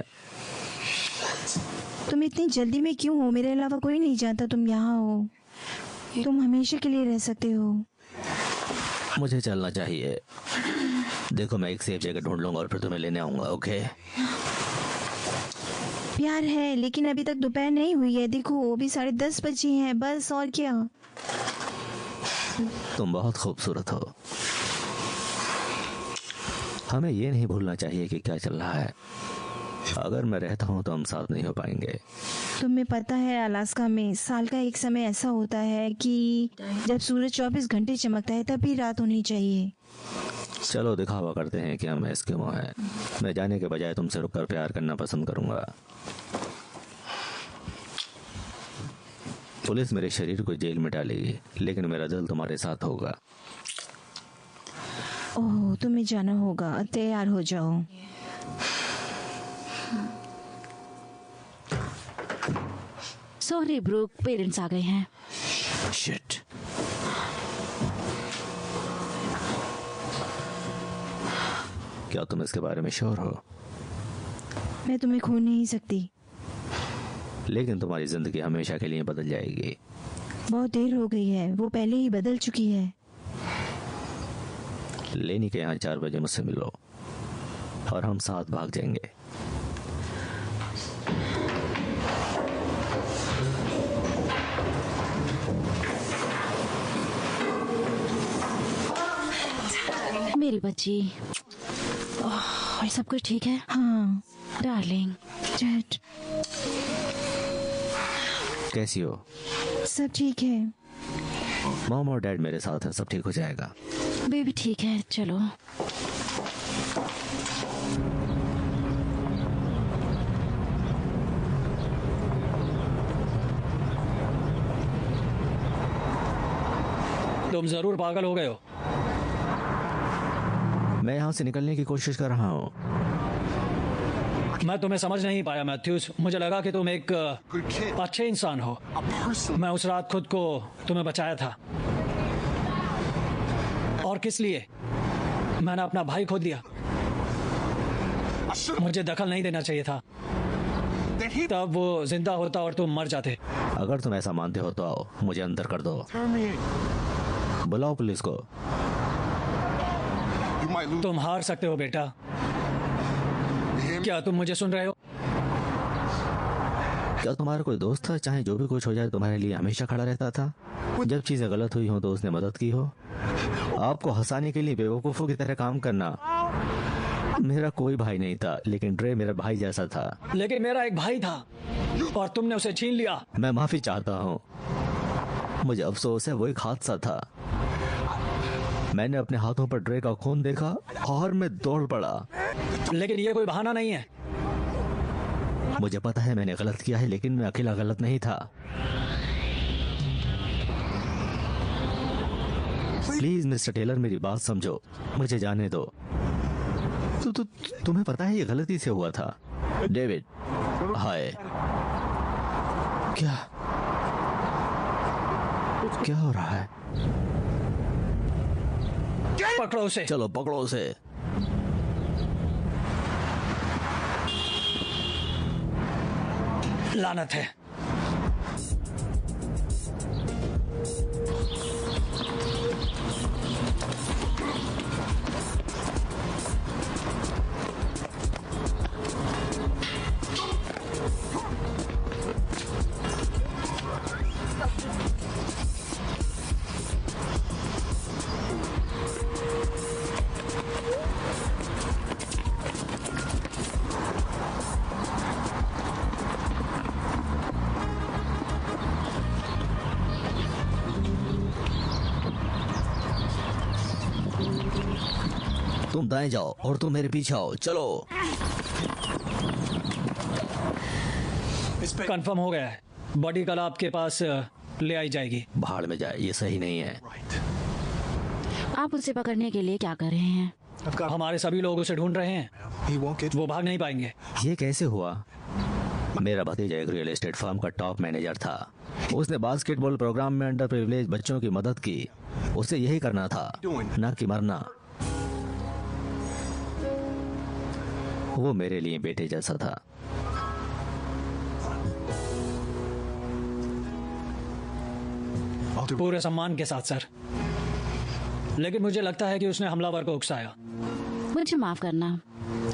तुम इतनी जल्दी में क्यों हो? मेरे अलावा कोई नहीं जानता तुम यहाँ हो। तुम हमेशा के लिए रह सकते हो। मुझे चलना चाहिए। देखो, मैं एक सेफ जगह ढूंढ लूंगा और फिर तुम्हें लेने आऊंगा। ओके? प्यार है, लेकिन अभी तक दोपहर नहीं हुई है। देखो, अभी 10:30 बजे हैं बस, और क्या। तुम बहुत खूबसूरत हो। हमें ये नहीं भूलना चाहिए कि क्या चल रहा है। अगर मैं रहता हूँ तो हम साथ नहीं हो पाएंगे। तुम्हें पता है, अलास्का में साल का एक समय ऐसा होता है कि जब सूरज 24 घंटे चमकता है तभी रात होनी चाहिए। चलो दिखावा करते हैं कि हम एस्किमो हैं। मैं जाने के बजाय तुमसे रुककर प्यार करना पसंद करूंगा। पुलिस मेरे शरीर को जेल में डालेगी, लेकिन मेरा दिल तुम्हारे साथ होगा। ओह, तुम्हें जाना होगा, तैयार हो जाओ। सॉरी ब्रूक, पेरेंट्स आ गए हैं। शिट। क्या तुम इसके बारे में श्योर हो? मैं तुम्हें खो नहीं सकती। लेकिन तुम्हारी जिंदगी हमेशा के लिए बदल जाएगी। बहुत देर हो गई है, वो पहले ही बदल चुकी है। लेनी के यहाँ 4 बजे मुझसे मिलो और हम साथ भाग जाएंगे। मेरी बच्ची, सब कुछ ठीक है? हाँ डार्लिंग। डैड, कैसी हो? सब ठीक है। मॉम और डैड मेरे साथ हैं, सब ठीक हो जाएगा। बेबी ठीक है, चलो। तुम जरूर पागल हो गए हो। मैं यहाँ से निकलने की कोशिश कर रहा हूँ। मैं तुम्हें समझ नहीं पाया मैथ्यूस। मुझे लगा कि तुम एक अच्छे इंसान हो। मैं उस रात खुद को तुम्हें बचाया था। और किस लिए? मैंने अपना भाई खो दिया। मुझे दखल नहीं देना चाहिए था, तब वो जिंदा होता और तुम मर जाते। अगर तुम ऐसा मानते हो तो आओ, मुझे अंदर कर दो। बुलाओ पुलिस को। तुम हार सकते हो बेटा। क्या तुम मुझे सुन रहे हो? क्या तुम्हारा कोई दोस्त था, चाहे जो भी कुछ हो जाए तुम्हारे लिए हमेशा खड़ा रहता था? जब चीजें गलत हुई हो तो उसने मदद की हो। आपको हंसाने के लिए बेवकूफों की तरह काम करना। मेरा कोई भाई नहीं था, लेकिन ड्रे मेरा भाई जैसा था। लेकिन मेरा एक भाई था और तुमने उसे छीन लिया। मैं माफी चाहता हूँ। मुझे अफसोस है, वो एक हादसा था। मैंने अपने हाथों पर ड्रे का खून देखा और मैं दौड़ पड़ा। लेकिन ये कोई बहाना नहीं है। मुझे पता है मैंने गलत किया है, लेकिन मैं अकेला गलत नहीं था। प्लीज मिस्टर टेलर, मेरी बात समझो, मुझे जाने दो। तुम्हें पता है ये गलती से हुआ था। डेविड, हाय। क्या हो रहा है? पकड़ो उसे। चलो पकड़ो उसे। लानत है। तुम दाएं जाओ और तुम मेरे पीछे आओ। चलो। कंफर्म हो गया है। बॉडी कल आपके पास ले आई जाएगी। भाड़ में जाए, ये सही नहीं है। आप उसे पकड़ने के लिए क्या कर रहे हैं? हमारे सभी लोग उसे ढूंढ रहे हैं। वो भाग नहीं पाएंगे। ये कैसे हुआ? मेरा भतीजा एक रियल एस्टेट फर्म का टॉप मैनेजर था। उसने बास्केटबॉल प्रोग्राम में अंडर प्रिविलेज बच्चों की मदद की। उसे यही करना था, ना कि मरना। वो मेरे लिए बेटे जैसा था। पूरे सम्मान के साथ सर। लेकिन मुझे लगता है कि उसने हमलावर को उकसाया। मुझे माफ करना,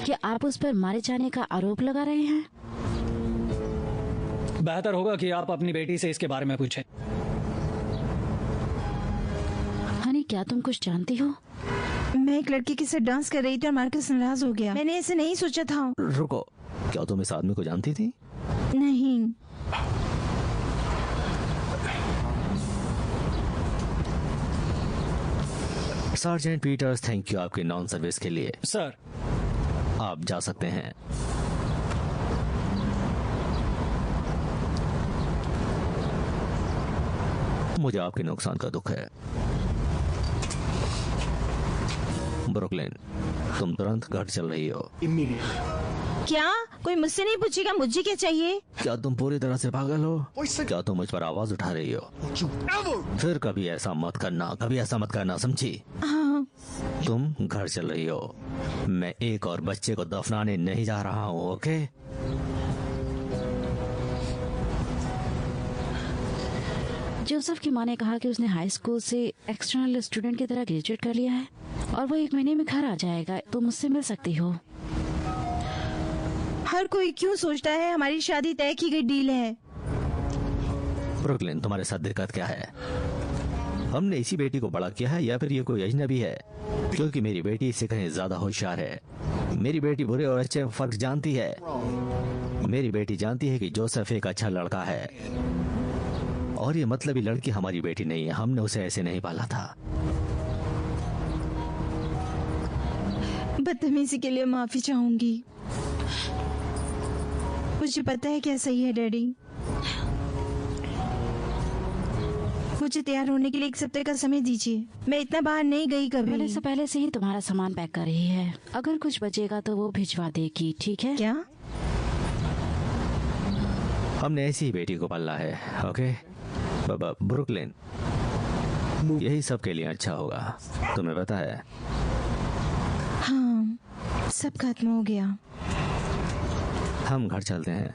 क्या आप उस पर मारे जाने का आरोप लगा रहे हैं? बेहतर होगा कि आप अपनी बेटी से इसके बारे में पूछें। हनी, क्या तुम कुछ जानती हो? मैं एक लड़की के साथ डांस कर रही थी और मार्कस नाराज हो गया। मैंने ऐसे नहीं सोचा था। रुको, क्या तुम इस आदमी को जानती थी? नहीं। सार्जेंट पीटर्स, थैंक यू आपकी नॉन सर्विस के लिए। सर, आप जा सकते हैं। मुझे आपके नुकसान का दुख है। ब्रुकलिन, तुम तुरंत घर चल रही हो। क्या कोई मुझसे नहीं पूछेगा मुझे क्या चाहिए? क्या तुम पूरी तरह से पागल हो? क्या तुम मुझ पर आवाज उठा रही हो? फिर कभी ऐसा मत करना, समझी? हाँ। तुम घर चल रही हो। मैं एक और बच्चे को दफनाने नहीं जा रहा हूँ, ओके? जोसेफ की माँ ने कहा कि उसने हाई स्कूल से एक्सटर्नल स्टूडेंट की तरह ग्रेजुएट कर लिया है और वो 1 महीने में घर आ जाएगा। तुम मुझसे मिल सकती हो। हर कोई क्यों सोचता है हमारी शादी तय की गई डील है? ब्रुकलिन, तुम्हारे साथ दिक्कत क्या है? हमने इसी बेटी को बड़ा किया है या फिर ये कोई अजनबी है? क्योंकि मेरी बेटी इससे कहीं ज्यादा होशियार है। मेरी बेटी बुरे और अच्छे में फर्क जानती है। मेरी बेटी जानती है कि जोसेफ एक अच्छा लड़का है, और ये मतलबी लड़की हमारी बेटी नहीं है। हमने उसे ऐसे नहीं पाला था। बदतमीजी के लिए माफी चाहूंगी। मुझे पता है क्या सही है डैडी। मुझे तैयार होने के लिए 1 हफ्ते का समय दीजिए। मैं इतना बाहर नहीं गई कभी। मैंने से पहले से ही तुम्हारा सामान पैक कर रही है। अगर कुछ बचेगा तो वो भिजवा देगी, ठीक है? क्या? हमने ऐसी ही बेटी को पाला है। ओके बाबा, ब्रुकलिन, यही सबके लिए अच्छा होगा। तुम्हें पता है? हाँ, सब खत्म हो गया। हम घर चलते हैं।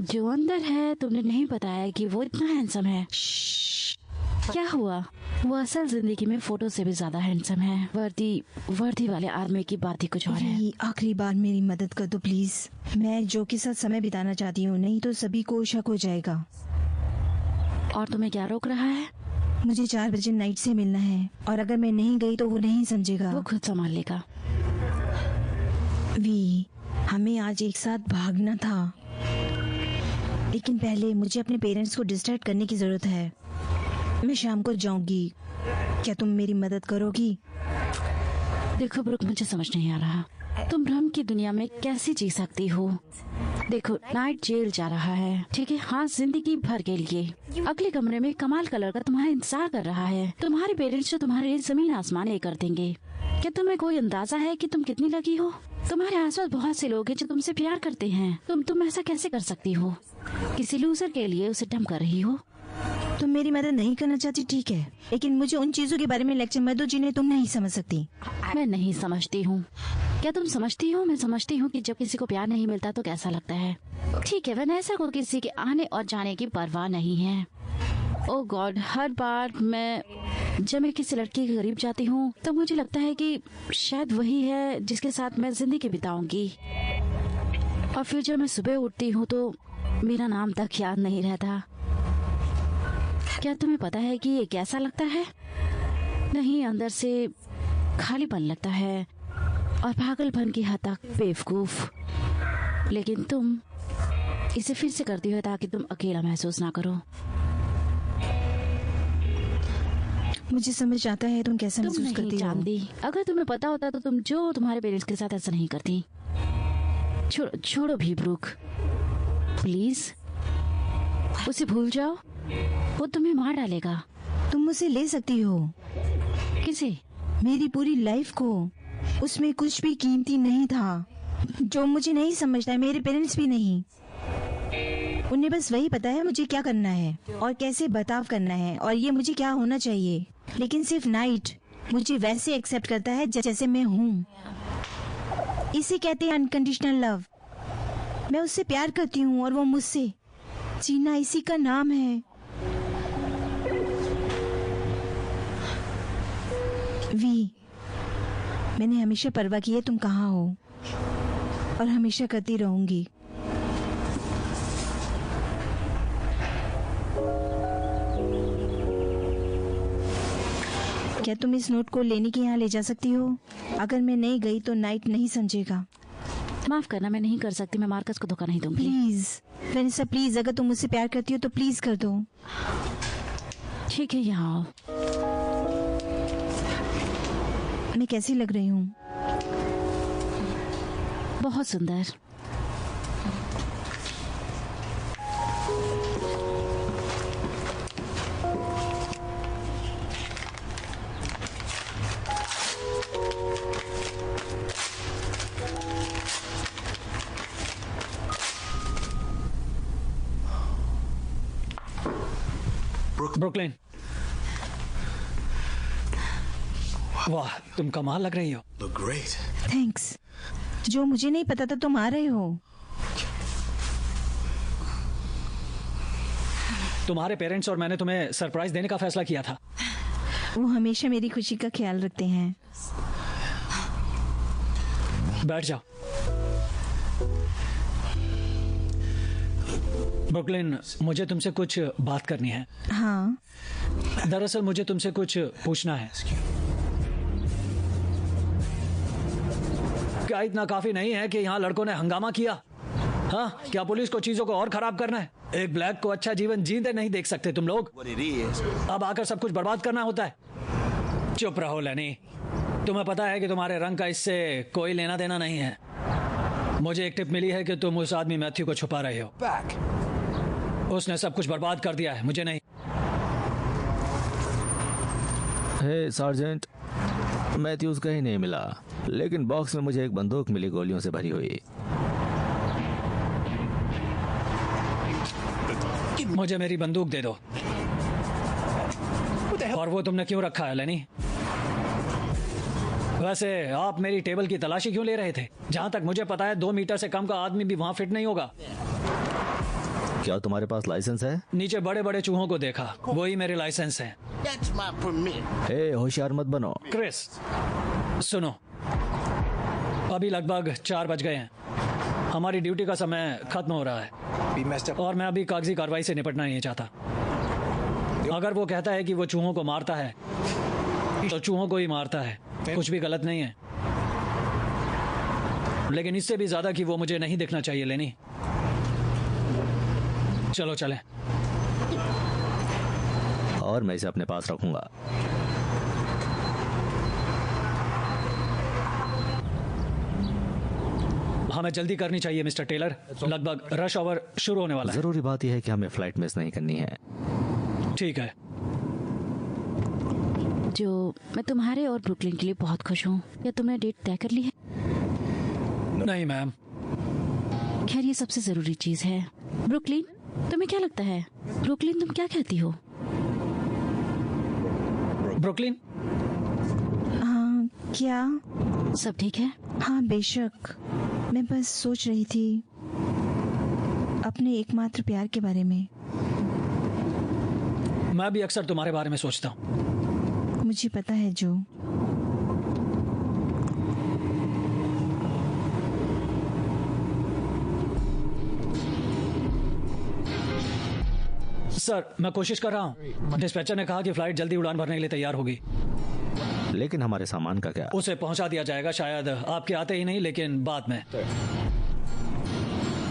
जो अंदर है, तुमने नहीं बताया कि वो इतना हैंडसम है। क्या हुआ? वो असल जिंदगी में फोटो से भी ज्यादा हैंडसम है। वर्दी वाले आर्मी की बात ही कुछ और है। आखिरी बार मेरी मदद कर दो प्लीज। मैं जो के साथ समय बिताना चाहती हूँ, नहीं तो सभी को शक हो जाएगा। और तुम्हें क्या रोक रहा है? मुझे 4 बजे नाइट से मिलना है, और अगर मैं नहीं गई तो वो नहीं समझेगा। वो खुद संभाल लेगा। वी, हमें आज एक साथ भागना था, लेकिन पहले मुझे अपने पेरेंट्स को डिस्ट्रैक्ट करने की जरूरत है। मैं शाम को जाऊंगी। क्या तुम मेरी मदद करोगी? देखो ब्रुक, मुझे समझ नहीं आ रहा तुम भ्रम की दुनिया में कैसे जी सकती हो। देखो, नाइट जेल जा रहा है, ठीक है? हाँ, जिंदगी भर के लिए। अगले कमरे में कमाल कलर का तुम्हारा इंतजार कर रहा है। तुम्हारे पेरेंट्स तो तुम्हारे लिए जमीन आसमान एक कर देंगे। क्या तुम्हें कोई अंदाजा है कि तुम कितनी लकी हो? तुम्हारे आसपास बहुत से लोग हैं जो तुमसे प्यार करते हैं। तुम ऐसा कैसे कर सकती हो? किसी लूजर के लिए उसे डम कर रही हो। तुम मेरी मदद नहीं करना चाहती, ठीक है, लेकिन मुझे उन चीजों के बारे में लेक्चर मत दो जिन्हें तुम नहीं समझ सकती। मैं नहीं समझती हूँ। क्या तुम समझती हो? मैं समझती हूँ कि जब किसी को प्यार नहीं मिलता तो कैसा लगता है। ठीक है, वैसा को किसी के आने और जाने की परवाह नहीं है। ओह गॉड, हर बार जब मैं किसी लड़की के करीब जाती हूँ तो मुझे लगता है कि शायद वही है जिसके साथ मैं जिंदगी बिताऊंगी। और फिर जब मैं सुबह उठती हूँ तो मेरा नाम तक याद नहीं रहता। क्या तुम्हें पता है कि ये कैसा लगता है? नहीं, अंदर से खालीपन लगता है और पागलपन की हद तक बेवकूफ। लेकिन तुम इसे फिर से करती हो ताकि तुम अकेला महसूस ना करो। मुझे समझ आता है तुम कैसा महसूस करती हो। चांदी, अगर तुम्हें पता होता तो तुम तुम्हारे पेरेंट्स के साथ ऐसा नहीं करती। छोड़ो भी ब्रुक, प्लीज उसे भूल जाओ। वो तुम्हें मार डालेगा। तुम मुझे ले सकती हो। किसे? मेरी पूरी लाइफ को। उसमें कुछ भी कीमती नहीं था जो मुझे नहीं समझता है। मेरे पेरेंट्स भी नहीं। उन्हें बस वही पता है मुझे क्या करना है और कैसे बर्ताव करना है और ये मुझे क्या होना चाहिए। लेकिन सिर्फ नाइट मुझे वैसे एक्सेप्ट करता है जैसे मैं हूँ। इसे कहते हैं अनकंडीशनल लव। मैं उससे प्यार करती हूँ और वो मुझसे। जीना इसी का नाम है। वी, मैंने हमेशा परवाह की है तुम कहाँ हो, और हमेशा करती रहूंगी। क्या तुम इस नोट को लेने के यहाँ ले जा सकती हो? अगर मैं नहीं गई तो नाइट नहीं समझेगा। माफ करना, मैं नहीं कर सकती। मैं मार्कस को धोखा नहीं दूंगी। प्लीज वेनेसा, प्लीज, अगर तुम मुझसे प्यार करती हो तो प्लीज कर दो। ठीक है, यहाँ आओ। मैं कैसी लग रही हूँ? बहुत सुंदर। ब्रुकलिन, वाह, तुम कमाल लग रही हो। Look great. थैंक्स। जो मुझे नहीं पता था तुम आ रहे हो। तुम्हारे पेरेंट्स और मैंने तुम्हें सरप्राइज देने का फैसला किया था। वो हमेशा मेरी खुशी का ख्याल रखते हैं। बैठ जाओ। ब्रुकलिन, मुझे तुमसे कुछ बात करनी है। हाँ, दरअसल मुझे तुमसे कुछ पूछना है। क्या इतना काफी नहीं है कि यहाँ लड़कों ने हंगामा किया? हाँ, क्या पुलिस को चीजों को और खराब करना है? एक ब्लैक को अच्छा जीवन जीते नहीं देख सकते तुम लोग? अब आकर सब कुछ बर्बाद करना होता है। चुप रहो लेनी, तुम्हें पता है कि तुम्हारे रंग का इससे कोई लेना देना नहीं है। मुझे एक टिप मिली है कि तुम उस आदमी मैथ्यू को छुपा रहे हो। उसने सब कुछ बर्बाद कर दिया है, मुझे नहीं। हे सार्जेंट, मैथ्यूज कहीं नहीं मिला, लेकिन बॉक्स में मुझे एक बंदूक मिली, गोलियों से भरी हुई। मुझे मेरी बंदूक दे दो। और वो तुमने क्यों रखा है लेनी? वैसे आप मेरी टेबल की तलाशी क्यों ले रहे थे? जहां तक मुझे पता है 2 मीटर से कम का आदमी भी वहां फिट नहीं होगा। क्या तुम्हारे पास लाइसेंस है? नीचे बड़े बड़े चूहों को देखा, वही मेरे लाइसेंस है। हे, होशियार मत बनो। क्रिस, सुनो, अभी लगभग 4 बज गए हैं। हमारी ड्यूटी का समय खत्म हो रहा है और मैं अभी कागजी कार्रवाई से निपटना नहीं चाहता। अगर वो कहता है कि वो चूहों को मारता है तो चूहों को ही मारता है, कुछ भी गलत नहीं है। लेकिन इससे भी ज्यादा कि वो मुझे नहीं दिखना चाहिए लेनी। चलो चलें। और मैं इसे अपने पास रखूंगा। हमें जल्दी करनी चाहिए मिस्टर टेलर, लगभग रश आवर शुरू होने वाला है। जरूरी बात यह है कि हमें फ्लाइट मिस नहीं करनी है। ठीक है। जो मैं तुम्हारे और ब्रुकलिन के लिए बहुत खुश हूँ। क्या तुमने डेट तय कर ली है? नहीं मैम। खैर, ये सबसे जरूरी चीज है। ब्रुकलिन, तुम्हें क्या लगता है? ब्रुकलिन, तुम क्या कहती हो? ब्रुकलिन, हाँ, क्या? सब ठीक है? हाँ, बेशक। मैं बस सोच रही थी अपने एकमात्र प्यार के बारे में। मैं भी अक्सर तुम्हारे बारे में सोचता हूँ। मुझे पता है जो। सर, मैं कोशिश कर रहा हूँ। डिस्पैचर ने कहा कि फ्लाइट जल्दी उड़ान भरने के लिए तैयार होगी। लेकिन हमारे सामान का क्या? उसे पहुंचा दिया जाएगा, शायद आपके आते ही नहीं, लेकिन बाद में।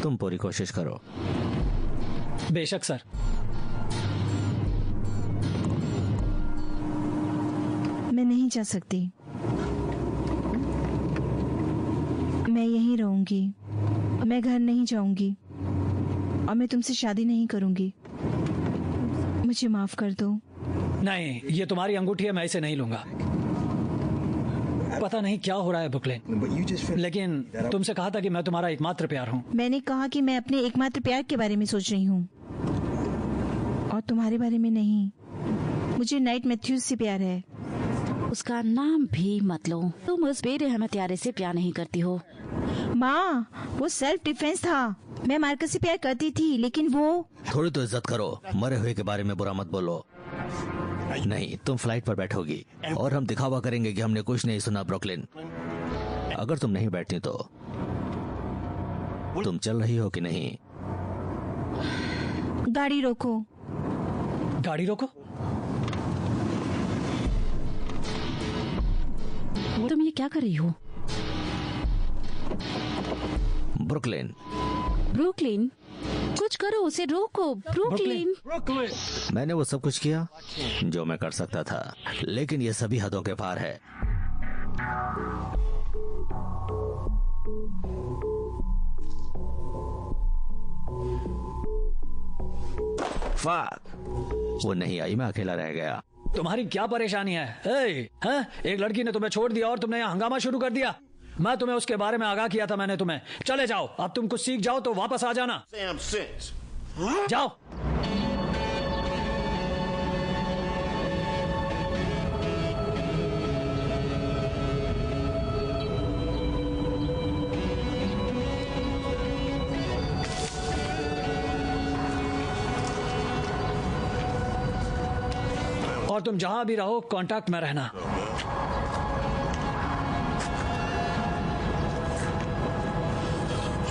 तुम पूरी कोशिश करो। बेशक सर। मैं नहीं जा सकती। मैं यहीं रहूंगी। मैं घर नहीं जाऊंगी और मैं तुमसे शादी नहीं करूंगी। मुझे माफ कर दो। नहीं, ये तुम्हारी अंगूठी है, मैं इसे नहीं लूंगा। पता नहीं क्या हो रहा है ब्रुकलिन, लेकिन तुमसे कहा था कि मैं तुम्हारा एकमात्र प्यार हूँ। मैंने कहा कि मैं अपने एकमात्र प्यार के बारे में सोच रही हूँ और तुम्हारे बारे में नहीं। मुझे नाइट मैथ्यूज से प्यार है। उसका नाम भी मत लो। तुम उस बेरहम हत्यारे से प्यार नहीं करती हो। माँ, वो सेल्फ डिफेंस था। मैं मार्कस से प्यार करती थी, लेकिन वो। थोड़ी तो इज्जत करो। मरे हुए के बारे में बुरा मत बोलो। नहीं, तुम फ्लाइट पर बैठोगी और हम दिखावा करेंगे कि हमने कुछ नहीं सुना। ब्रुकलिन, अगर तुम नहीं बैठती तो तुम चल रही हो कि नहीं? गाड़ी रोको। गाड़ी रोको? तुम ये क्या कर रही हो? ब्रुकलिन, ब्रुकलिन, कुछ करो, उसे रोको। ब्रुकलिन, मैंने वो सब कुछ किया जो मैं कर सकता था, लेकिन ये सभी हदों के पार है। वो नहीं आई, मैं अकेला रह गया। तुम्हारी क्या परेशानी है? एक लड़की ने तुम्हें छोड़ दिया और तुमने यहाँ हंगामा शुरू कर दिया। मैं तुम्हें उसके बारे में आगाह किया था मैंने तुम्हें। चले जाओ, अब तुम कुछ सीख जाओ तो वापस आ जाना। जाओ। और तुम जहां भी रहो कांटेक्ट में रहना।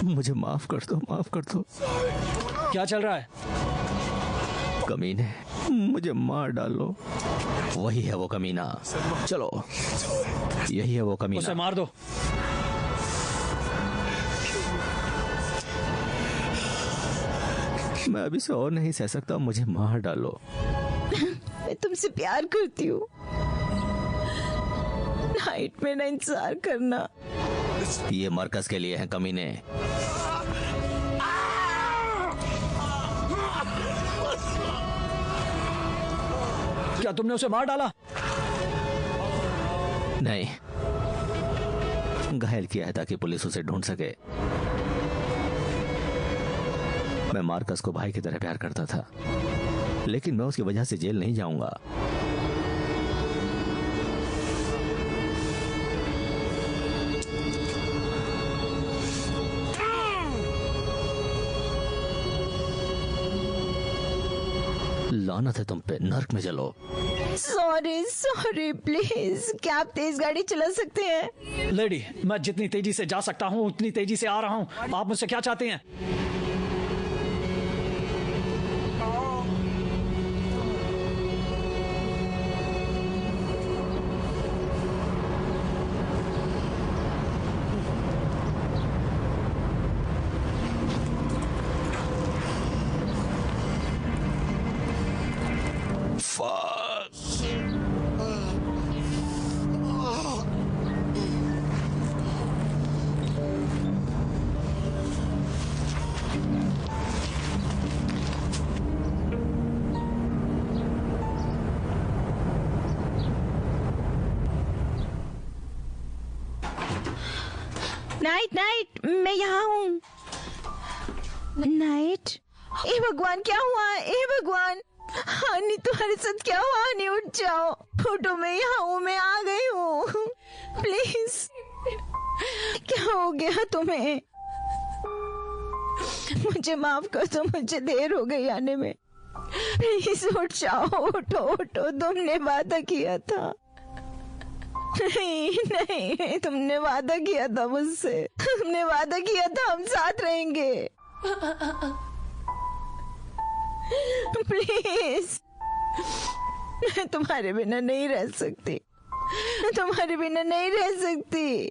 मुझे माफ कर दो, माफ कर दो। क्या चल रहा है? कमीने, मुझे मार डालो। वही है वो कमीना। चलो, यही है वो उसे कमीना। मार दो। मैं अभी से और नहीं सह सकता, मुझे मार डालो। मैं तुमसे प्यार करती हूँ। नाइट में ना इंतजार करना। ये मरकज के लिए है कमीने। क्या तुमने उसे मार डाला? नहीं, घायल किया है ताकि पुलिस उसे ढूंढ सके। मैं मार्कस को भाई की तरह प्यार करता था, लेकिन मैं उसकी वजह से जेल नहीं जाऊंगा। लानत है तुम पे, नर्क में चलो। Sorry sorry, please. क्या आप तेज गाड़ी चला सकते हैं? लेडी, मैं जितनी तेजी से जा सकता हूँ उतनी तेजी से आ रहा हूँ। आप मुझसे क्या चाहते हैं? नाइट नाइट, मैं यहाँ हूँ। नाइट, ए भगवान, क्या हुआ? ए भगवान, हनी तुम्हारे साथ क्या हुआ? हनी उठ जाओ, उठो। मैं यहाँ हूँ, मैं आ गई हूँ। प्लीज, क्या हो गया तुम्हें? मुझे माफ कर दो, मुझे देर हो गई आने में। प्लीज उठ जाओ, उठो उठो, तुमने वादा किया था। नहीं नहीं, तुमने वादा किया था मुझसे। तुमने वादा किया था हम साथ रहेंगे। प्लीज, मैं तुम्हारे बिना नहीं रह सकती। मैं तुम्हारे बिना नहीं रह सकती।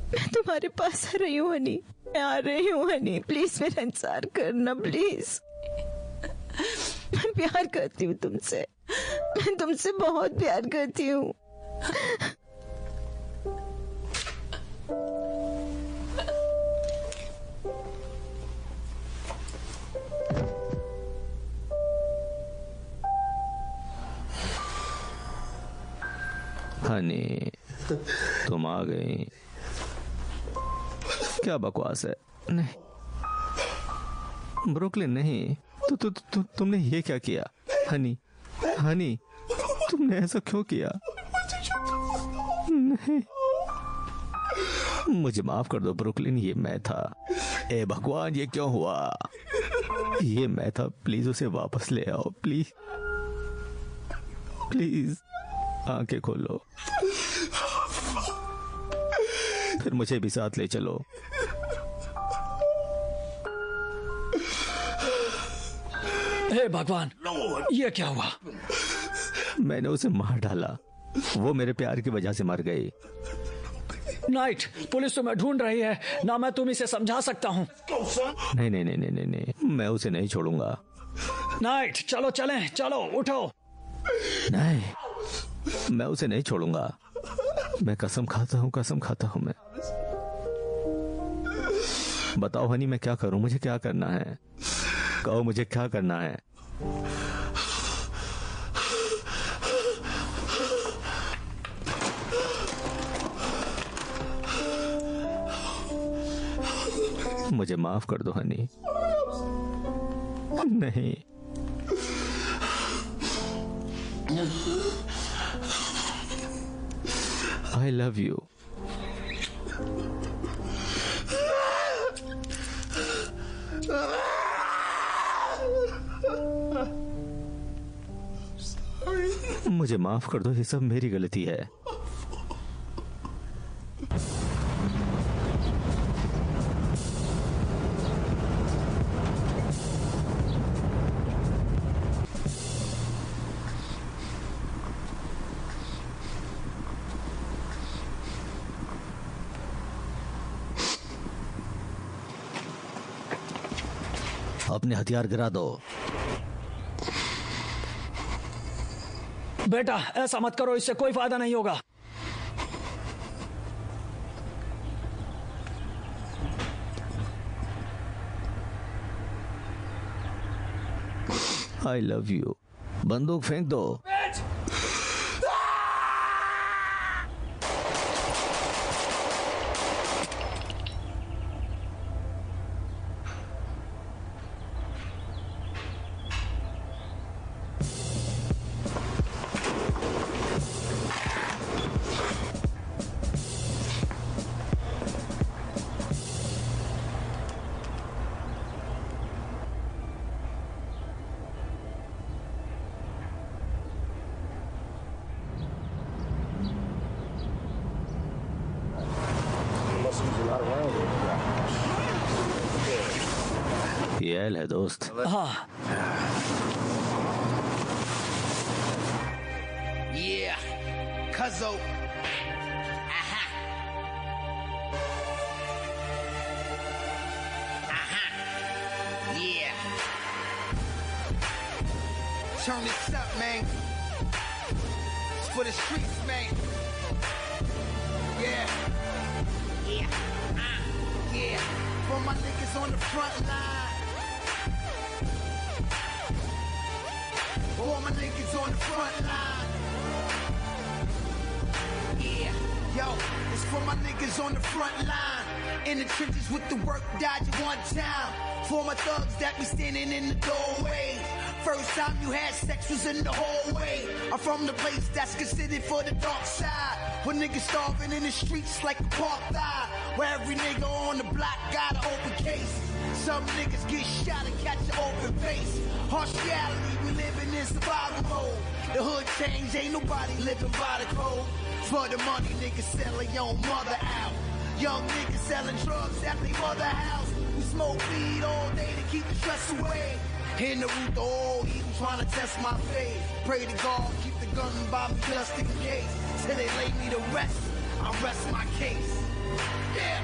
मैं तुम्हारे पास आ रही हूँ हनी, मैं आ रही हूँ हनी। प्लीज मेरा इंतजार करना, प्लीज। मैं प्यार करती हूँ तुमसे, मैं तुमसे बहुत प्यार करती हूँ। हनी, तुम आ गई। क्या बकवास है? नहीं ब्रुकलिन, नहीं। तुमने ये क्या किया? हनी, हनी, तुमने ऐसा क्यों किया? नहीं, मुझे माफ कर दो ब्रुकलिन, ये मैं था। ए भगवान, ये क्यों हुआ? ये मैं था। प्लीज उसे वापस ले आओ, प्लीज प्लीज। आंखें खोलो, फिर मुझे भी साथ ले चलो। हे भगवान, ये क्या हुआ? मैंने उसे मार डाला। वो मेरे प्यार की वजह से मर गई। नाइट, पुलिस तुम्हें ढूंढ रही है ना। मैं तुम इसे समझा सकता हूँ। नहीं नहीं नहीं नहीं नहीं, मैं उसे नहीं छोड़ूंगा। नाइट, चलो चलें, चलो उठो। नहीं, मैं उसे नहीं छोड़ूंगा। मैं कसम खाता हूँ, कसम खाता हूँ मैं। बताओ हनी, मैं क्या करूं? मुझे क्या करना है? कहो मुझे क्या करना है? मुझे माफ कर दो हनी। नहीं, आई लव यू। मुझे माफ कर दो, ये सब मेरी गलती है। अपने हथियार गिरा दो। बेटा ऐसा मत करो, इससे कोई फायदा नहीं होगा। I love you. बंदूक फेंक दो। ये एल है दोस्त। हाँ, Yeah, Cuzzo. Yeah. Turn this up, man. It's for the streets, man. Yeah. Yeah. Yeah. For my niggas on the front line. For my niggas on the front line. Yeah. Yo, it's for my niggas on the front line. In the trenches with the work, dodge one time. For my thugs that be standing in the doorway. First time you had sex was in the hallway. I'm from the place that's considered for the dark side. Where niggas starving in the streets like a park thigh. Where every nigga on the block got an open case. Some niggas get shot and catch an open face. Harsh reality, we living in survival mode. The hood changed, ain't nobody living by the code. For the money, niggas selling your mother out. Young niggas selling drugs at their mother house. We smoke weed all day to keep the stress away. In the root, the old evil trying to test my faith. Pray to God, keep the gun by me just in case. Till they lay me to rest, I rest my case. Yeah.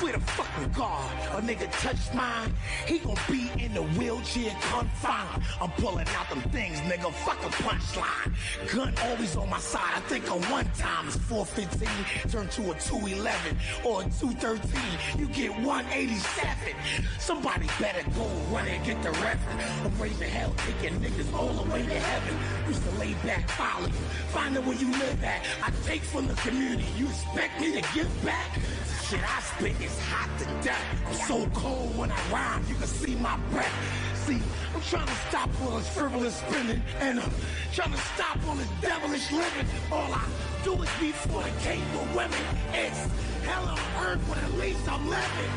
Swear to fucking God, a nigga touch mine, he gon' be in the wheelchair confined. I'm pulling out them things, nigga, fuck a punchline. Gun always on my side, I think of one time it's 415, turn to a 211 or a 213, you get 187. Somebody better go run and get the reference. I'm raising hell, taking niggas all the way to heaven. Used to lay back, follow you, find out where you live at. I take from the community, you expect me to give back? Shit I spit is hot to death. I'm so cold when I rhyme, you can see my breath. See, I'm trying to stop all this frivolous spinning, and I'm trying to stop all this devilish living. All I do is be for the capable women. It's hell on earth, but at least I'm living.